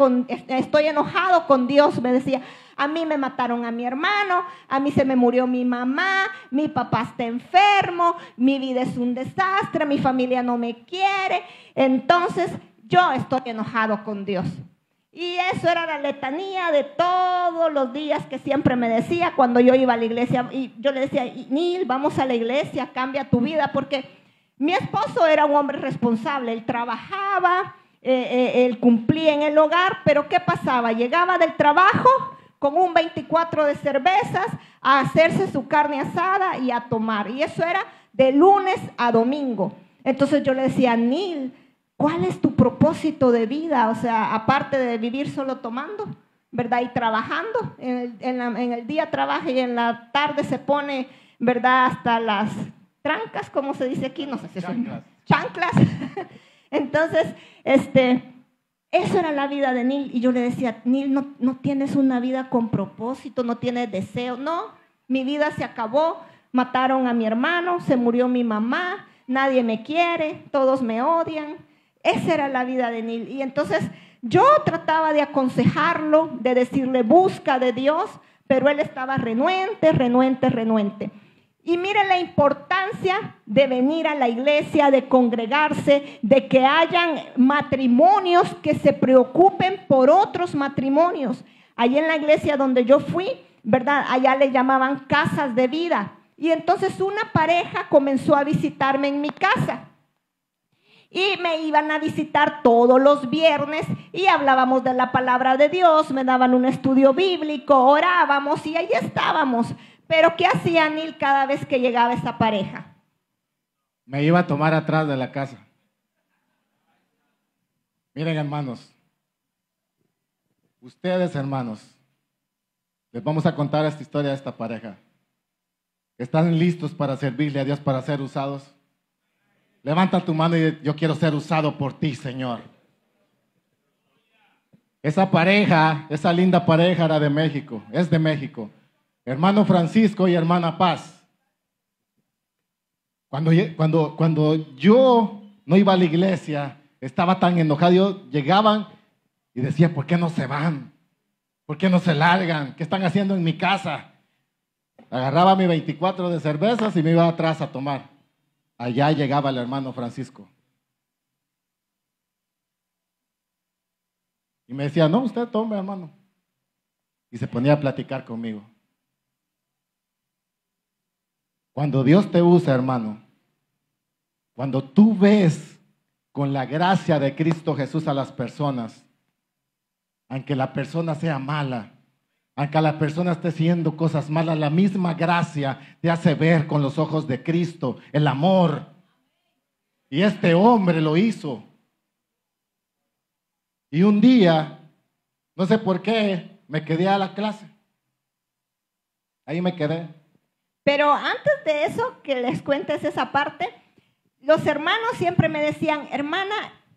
con Dios, me decía. A mí me mataron a mi hermano, a mí se me murió mi mamá, mi papá está enfermo, mi vida es un desastre, mi familia no me quiere, entonces yo estoy enojado con Dios. Y eso era la letanía de todos los días que siempre me decía cuando yo iba a la iglesia. Y yo le decía, Nil, vamos a la iglesia, cambia tu vida, porque mi esposo era un hombre responsable, él trabajaba, él cumplía en el hogar, pero ¿qué pasaba? Llegaba del trabajo con un 24 de cervezas a hacerse su carne asada y a tomar. Y eso era de lunes a domingo. Entonces yo le decía, Nil, ¿cuál es tu propósito de vida? O sea, aparte de vivir solo tomando, ¿verdad? Y trabajando. En el día trabaja y en la tarde se pone, ¿verdad? Hasta las trancas, ¿cómo se dice aquí? No sé si son chanclas. Entonces, eso era la vida de Nil. Y yo le decía, Nil, no tienes una vida con propósito, no tienes deseo. No, mi vida se acabó. Mataron a mi hermano, se murió mi mamá, nadie me quiere, todos me odian. Esa era la vida de Nil. Y entonces yo trataba de aconsejarlo, de decirle, busca de Dios, pero él estaba renuente. Y mire la importancia de venir a la iglesia, de congregarse, de que hayan matrimonios que se preocupen por otros matrimonios. Allí en la iglesia donde yo fui, ¿verdad? Allá le llamaban casas de vida. Y entonces una pareja comenzó a visitarme en mi casa. Y me iban a visitar todos los viernes y hablábamos de la palabra de Dios, me daban un estudio bíblico, orábamos y ahí estábamos. Pero ¿qué hacía Nil cada vez que llegaba esa pareja? Me iba a tomar atrás de la casa. Miren, hermanos, ustedes, hermanos, les vamos a contar esta historia de esta pareja. ¿Están listos para servirle a Dios, para ser usados? Levanta tu mano y yo quiero ser usado por ti, Señor. Esa pareja, esa linda pareja era de México, es de México. Hermano Francisco y hermana Paz. Cuando yo no iba a la iglesia, estaba tan enojado, llegaban y decía, ¿por qué no se van? ¿Por qué no se largan? ¿Qué están haciendo en mi casa? Agarraba mi 24 de cervezas y me iba atrás a tomar. Allá llegaba el hermano Francisco. Y me decía, no, usted tome, hermano. Y se ponía a platicar conmigo. Cuando Dios te usa, hermano, cuando tú ves con la gracia de Cristo Jesús a las personas, aunque la persona sea mala, aunque la persona esté haciendo cosas malas, la misma gracia te hace ver con los ojos de Cristo el amor. Y este hombre lo hizo. Y un día, no sé por qué, me quedé a la clase. Ahí me quedé. Pero antes de eso, que les cuentes esa parte, los hermanos siempre me decían, hermana,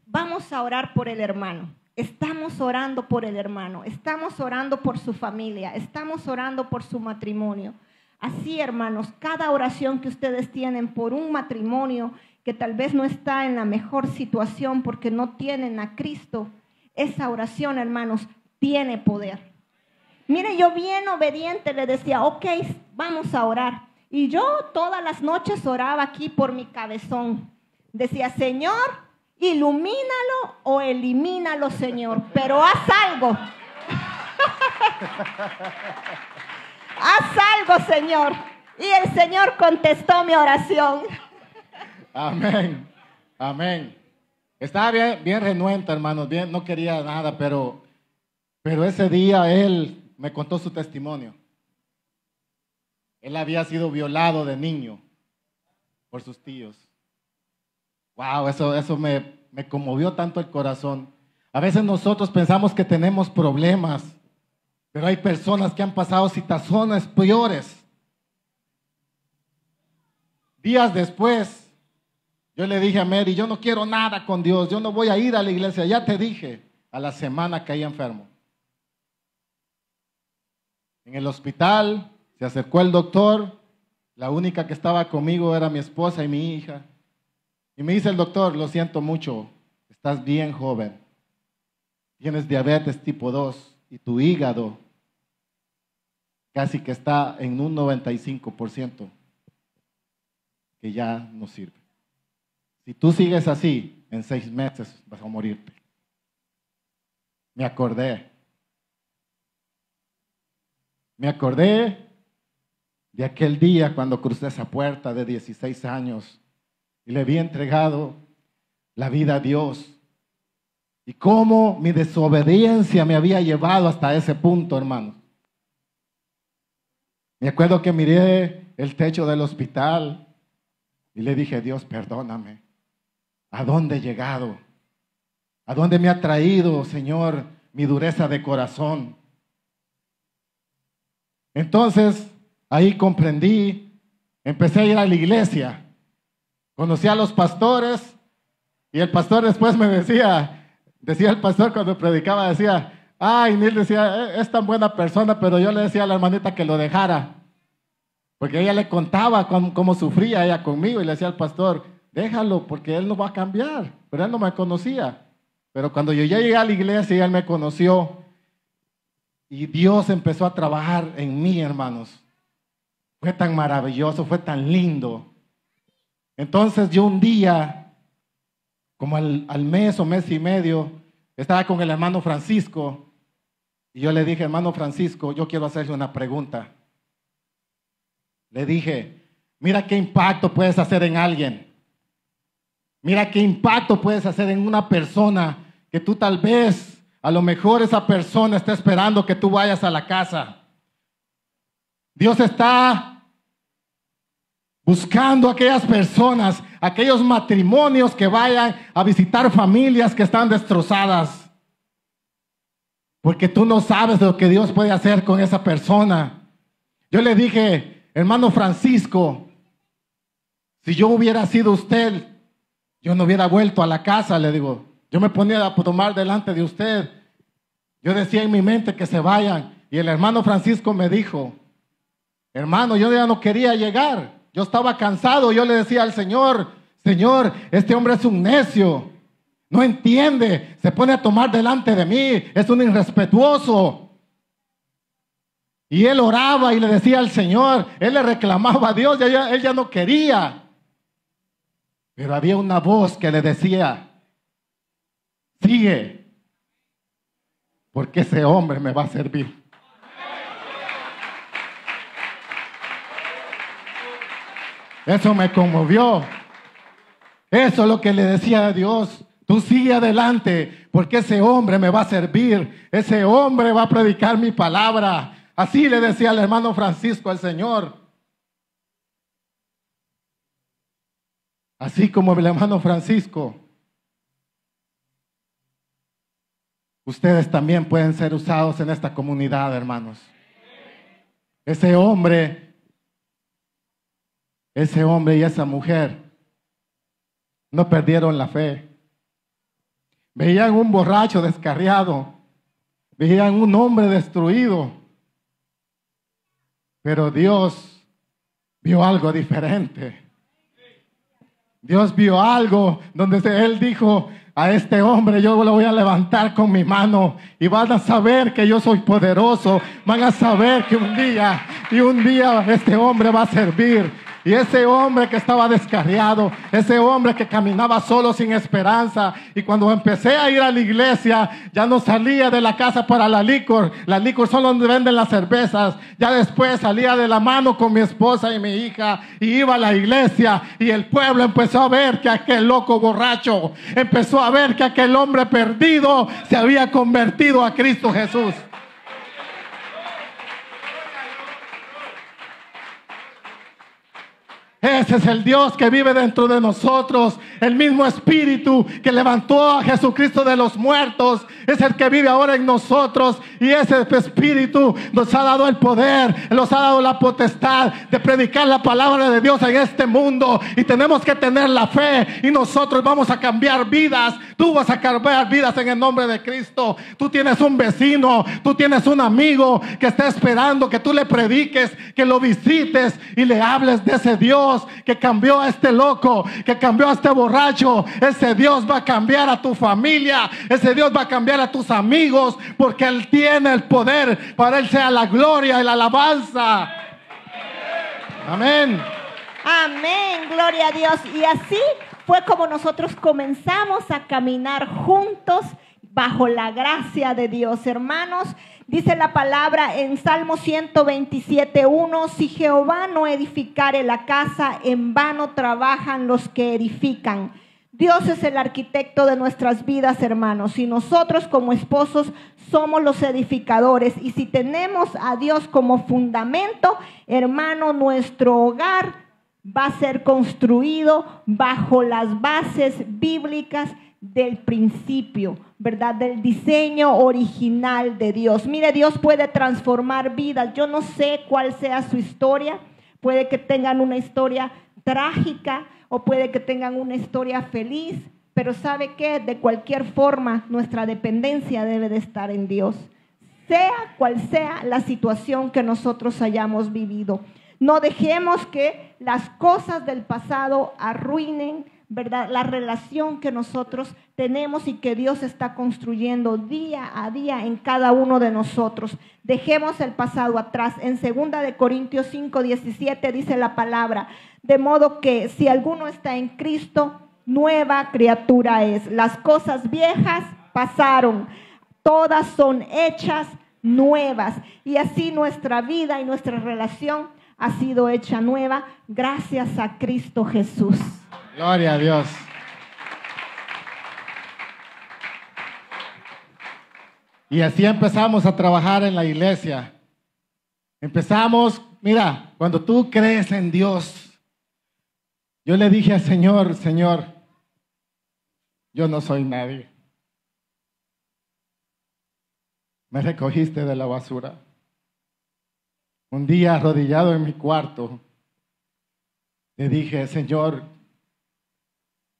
vamos a orar por el hermano. Estamos orando por el hermano, estamos orando por su familia, estamos orando por su matrimonio. Así, hermanos, cada oración que ustedes tienen por un matrimonio que tal vez no está en la mejor situación porque no tienen a Cristo, esa oración, hermanos, tiene poder. Mire, yo bien obediente le decía, ok, vamos a orar. Y yo todas las noches oraba aquí por mi cabezón. Decía, Señor, ilumínalo o elimínalo, Señor, pero haz algo. Haz algo, Señor. Y el Señor contestó mi oración. Amén, amén. Estaba bien renuente, hermanos, bien, no quería nada, pero ese día él me contó su testimonio. Él había sido violado de niño por sus tíos. Wow, eso me conmovió tanto el corazón. A veces nosotros pensamos que tenemos problemas, pero hay personas que han pasado situaciones peores. Días después, yo le dije a Mary, yo no quiero nada con Dios, yo no voy a ir a la iglesia. Ya te dije, a la semana caí enfermo. En el hospital se acercó el doctor, la única que estaba conmigo era mi esposa y mi hija. Y me dice el doctor, lo siento mucho, estás bien joven, tienes diabetes tipo 2 y tu hígado casi que está en un 95% que ya no sirve. Si tú sigues así, en 6 meses vas a morirte. Me acordé de aquel día cuando crucé esa puerta de 16 años y le había entregado la vida a Dios. Y cómo mi desobediencia me había llevado hasta ese punto, hermanos. Me acuerdo que miré el techo del hospital y le dije, Dios, perdóname. ¿A dónde he llegado? ¿A dónde me ha traído, Señor, mi dureza de corazón? Entonces, ahí comprendí, empecé a ir a la iglesia, conocí a los pastores y el pastor después me decía el pastor cuando predicaba, decía, ay, Neil decía, es tan buena persona, pero yo le decía a la hermanita que lo dejara, porque ella le contaba cómo sufría ella conmigo y le decía al pastor, déjalo porque él no va a cambiar, pero él no me conocía. Pero cuando yo ya llegué a la iglesia y él me conoció y Dios empezó a trabajar en mí, hermanos, fue tan maravilloso, fue tan lindo. Entonces yo un día, como al mes o mes y medio, estaba con el hermano Francisco y yo le dije, hermano Francisco, yo quiero hacerle una pregunta. Le dije, mira qué impacto puedes hacer en alguien. Mira qué impacto puedes hacer en una persona que tú tal vez, a lo mejor esa persona está esperando que tú vayas a la casa. Dios está buscando a aquellas personas, aquellos matrimonios que vayan a visitar familias que están destrozadas. Porque tú no sabes lo que Dios puede hacer con esa persona. Yo le dije, hermano Francisco, si yo hubiera sido usted, yo no hubiera vuelto a la casa, le digo. Yo me ponía a tomar delante de usted. Yo decía en mi mente que se vayan. Y el hermano Francisco me dijo, hermano, yo ya no quería llegar. Yo estaba cansado. Yo le decía al Señor, Señor, este hombre es un necio. No entiende. Se pone a tomar delante de mí. Es un irrespetuoso. Y él oraba y le decía al Señor. Él le reclamaba a Dios. Él ya no quería. Pero había una voz que le decía, sigue, porque ese hombre me va a servir. Eso me conmovió. Eso es lo que le decía a Dios. Tú sigue adelante, porque ese hombre me va a servir. Ese hombre va a predicar mi palabra. Así le decía al hermano Francisco al Señor. Así como el hermano Francisco, ustedes también pueden ser usados en esta comunidad, hermanos. Ese hombre y esa mujer no perdieron la fe. Veían un borracho descarriado, veían un hombre destruido, pero Dios vio algo diferente. Dios vio algo donde Él dijo, a este hombre yo lo voy a levantar con mi mano y van a saber que yo soy poderoso. Van a saber que un día este hombre va a servir. Y ese hombre que estaba descarriado, ese hombre que caminaba solo sin esperanza. Y cuando empecé a ir a la iglesia, ya no salía de la casa para la licor. La licor son donde venden las cervezas. Ya después salía de la mano con mi esposa y mi hija y iba a la iglesia. Y el pueblo empezó a ver que aquel loco borracho, empezó a ver que aquel hombre perdido se había convertido a Cristo Jesús. Ese es el Dios que vive dentro de nosotros. El mismo Espíritu que levantó a Jesucristo de los muertos es el que vive ahora en nosotros. Y ese Espíritu nos ha dado el poder, nos ha dado la potestad de predicar la palabra de Dios en este mundo. Y tenemos que tener la fe y nosotros vamos a cambiar vidas. Tú vas a cambiar vidas en el nombre de Cristo. Tú tienes un vecino, tú tienes un amigo que está esperando que tú le prediques, que lo visites y le hables de ese Dios Dios que cambió a este loco, que cambió a este borracho, ese Dios va a cambiar a tu familia, ese Dios va a cambiar a tus amigos, porque Él tiene el poder. Para Él sea la gloria y la alabanza. Amén. Amén, gloria a Dios. Y así fue como nosotros comenzamos a caminar juntos bajo la gracia de Dios. Hermanos, dice la palabra en Salmo 127:1: si Jehová no edificare la casa, en vano trabajan los que edifican. Dios es el arquitecto de nuestras vidas, hermanos, y nosotros como esposos somos los edificadores. Y si tenemos a Dios como fundamento, hermano, nuestro hogar va a ser construido bajo las bases bíblicas del principio, ¿verdad? Del diseño original de Dios. Mire, Dios puede transformar vidas. Yo no sé cuál sea su historia. Puede que tengan una historia trágica o puede que tengan una historia feliz, pero ¿sabe qué? De cualquier forma, nuestra dependencia debe de estar en Dios, sea cual sea la situación que nosotros hayamos vivido. No dejemos que las cosas del pasado arruinen, ¿verdad?, la relación que nosotros tenemos y que Dios está construyendo día a día en cada uno de nosotros. Dejemos el pasado atrás. En 2 Corintios 5:17 dice la palabra: de modo que si alguno está en Cristo, nueva criatura es. Las cosas viejas pasaron, todas son hechas nuevas. Y así nuestra vida y nuestra relación ha sido hecha nueva gracias a Cristo Jesús. Gloria a Dios. Y así empezamos a trabajar en la iglesia. Empezamos, mira, cuando tú crees en Dios, yo le dije al Señor: Señor, yo no soy nadie. Me recogiste de la basura. Un día, arrodillado en mi cuarto, le dije: Señor,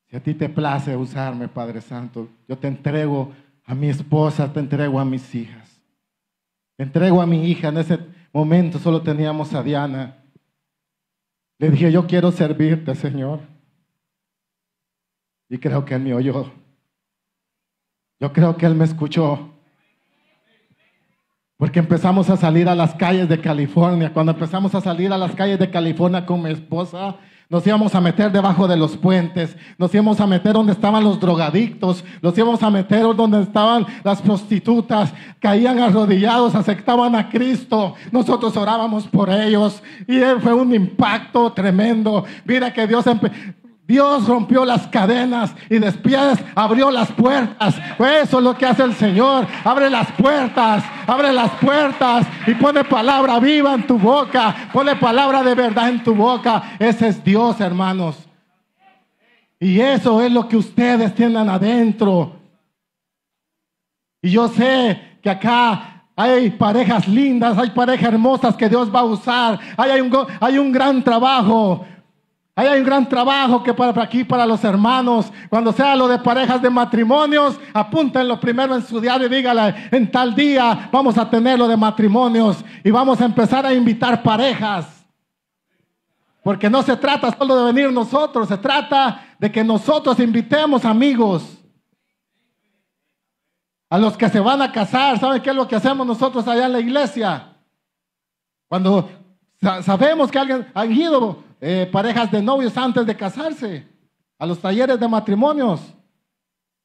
si a ti te place usarme, Padre Santo, yo te entrego a mi esposa, te entrego a mis hijas, te entrego a mi hija. En ese momento solo teníamos a Diana. Le dije: yo quiero servirte, Señor. Y creo que Él me oyó. Yo creo que Él me escuchó. Porque empezamos a salir a las calles de California. Cuando empezamos a salir a las calles de California con mi esposa, nos íbamos a meter debajo de los puentes, nos íbamos a meter donde estaban los drogadictos, nos íbamos a meter donde estaban las prostitutas, caían arrodillados, aceptaban a Cristo, nosotros orábamos por ellos y fue un impacto tremendo. Mira que Dios rompió las cadenas y después abrió las puertas. Pues eso es lo que hace el Señor. Abre las puertas y pone palabra viva en tu boca. Pone palabra de verdad en tu boca. Ese es Dios, hermanos. Y eso es lo que ustedes tienen adentro. Y yo sé que acá hay parejas lindas, hay parejas hermosas que Dios va a usar. Hay un gran trabajo. Ahí hay un gran trabajo que para aquí, para los hermanos, cuando sea lo de parejas de matrimonios, apúntenlo primero en su diario y dígale: en tal día vamos a tener lo de matrimonios y vamos a empezar a invitar parejas. Porque no se trata solo de venir nosotros, se trata de que nosotros invitemos amigos. A los que se van a casar, ¿saben qué es lo que hacemos nosotros allá en la iglesia? Cuando sabemos que alguien han ido parejas de novios antes de casarse a los talleres de matrimonios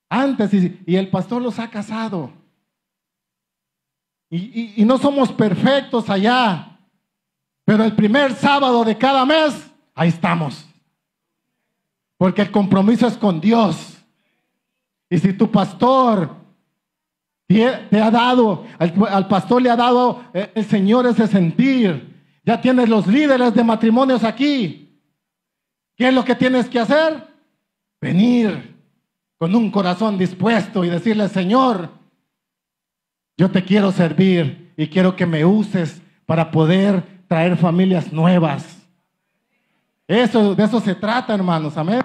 antes y el pastor los ha casado y no somos perfectos allá, pero el primer sábado de cada mes ahí estamos, porque el compromiso es con Dios. Y si tu pastor te ha dado, al pastor le ha dado el Señor ese sentir, ya tienes los líderes de matrimonios aquí. ¿Qué es lo que tienes que hacer? Venir con un corazón dispuesto y decirle: Señor, yo te quiero servir y quiero que me uses para poder traer familias nuevas. De eso se trata, hermanos. Amén.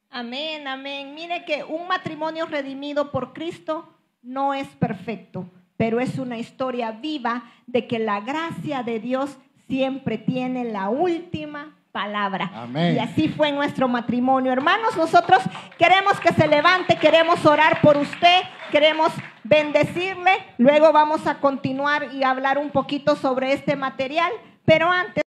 Amén, amén. Mire que un matrimonio redimido por Cristo no es perfecto, pero es una historia viva de que la gracia de Dios siempre tiene la última palabra. Amén. Y así fue en nuestro matrimonio. Hermanos, nosotros queremos que se levante, queremos orar por usted, queremos bendecirle. Luego vamos a continuar y hablar un poquito sobre este material, pero antes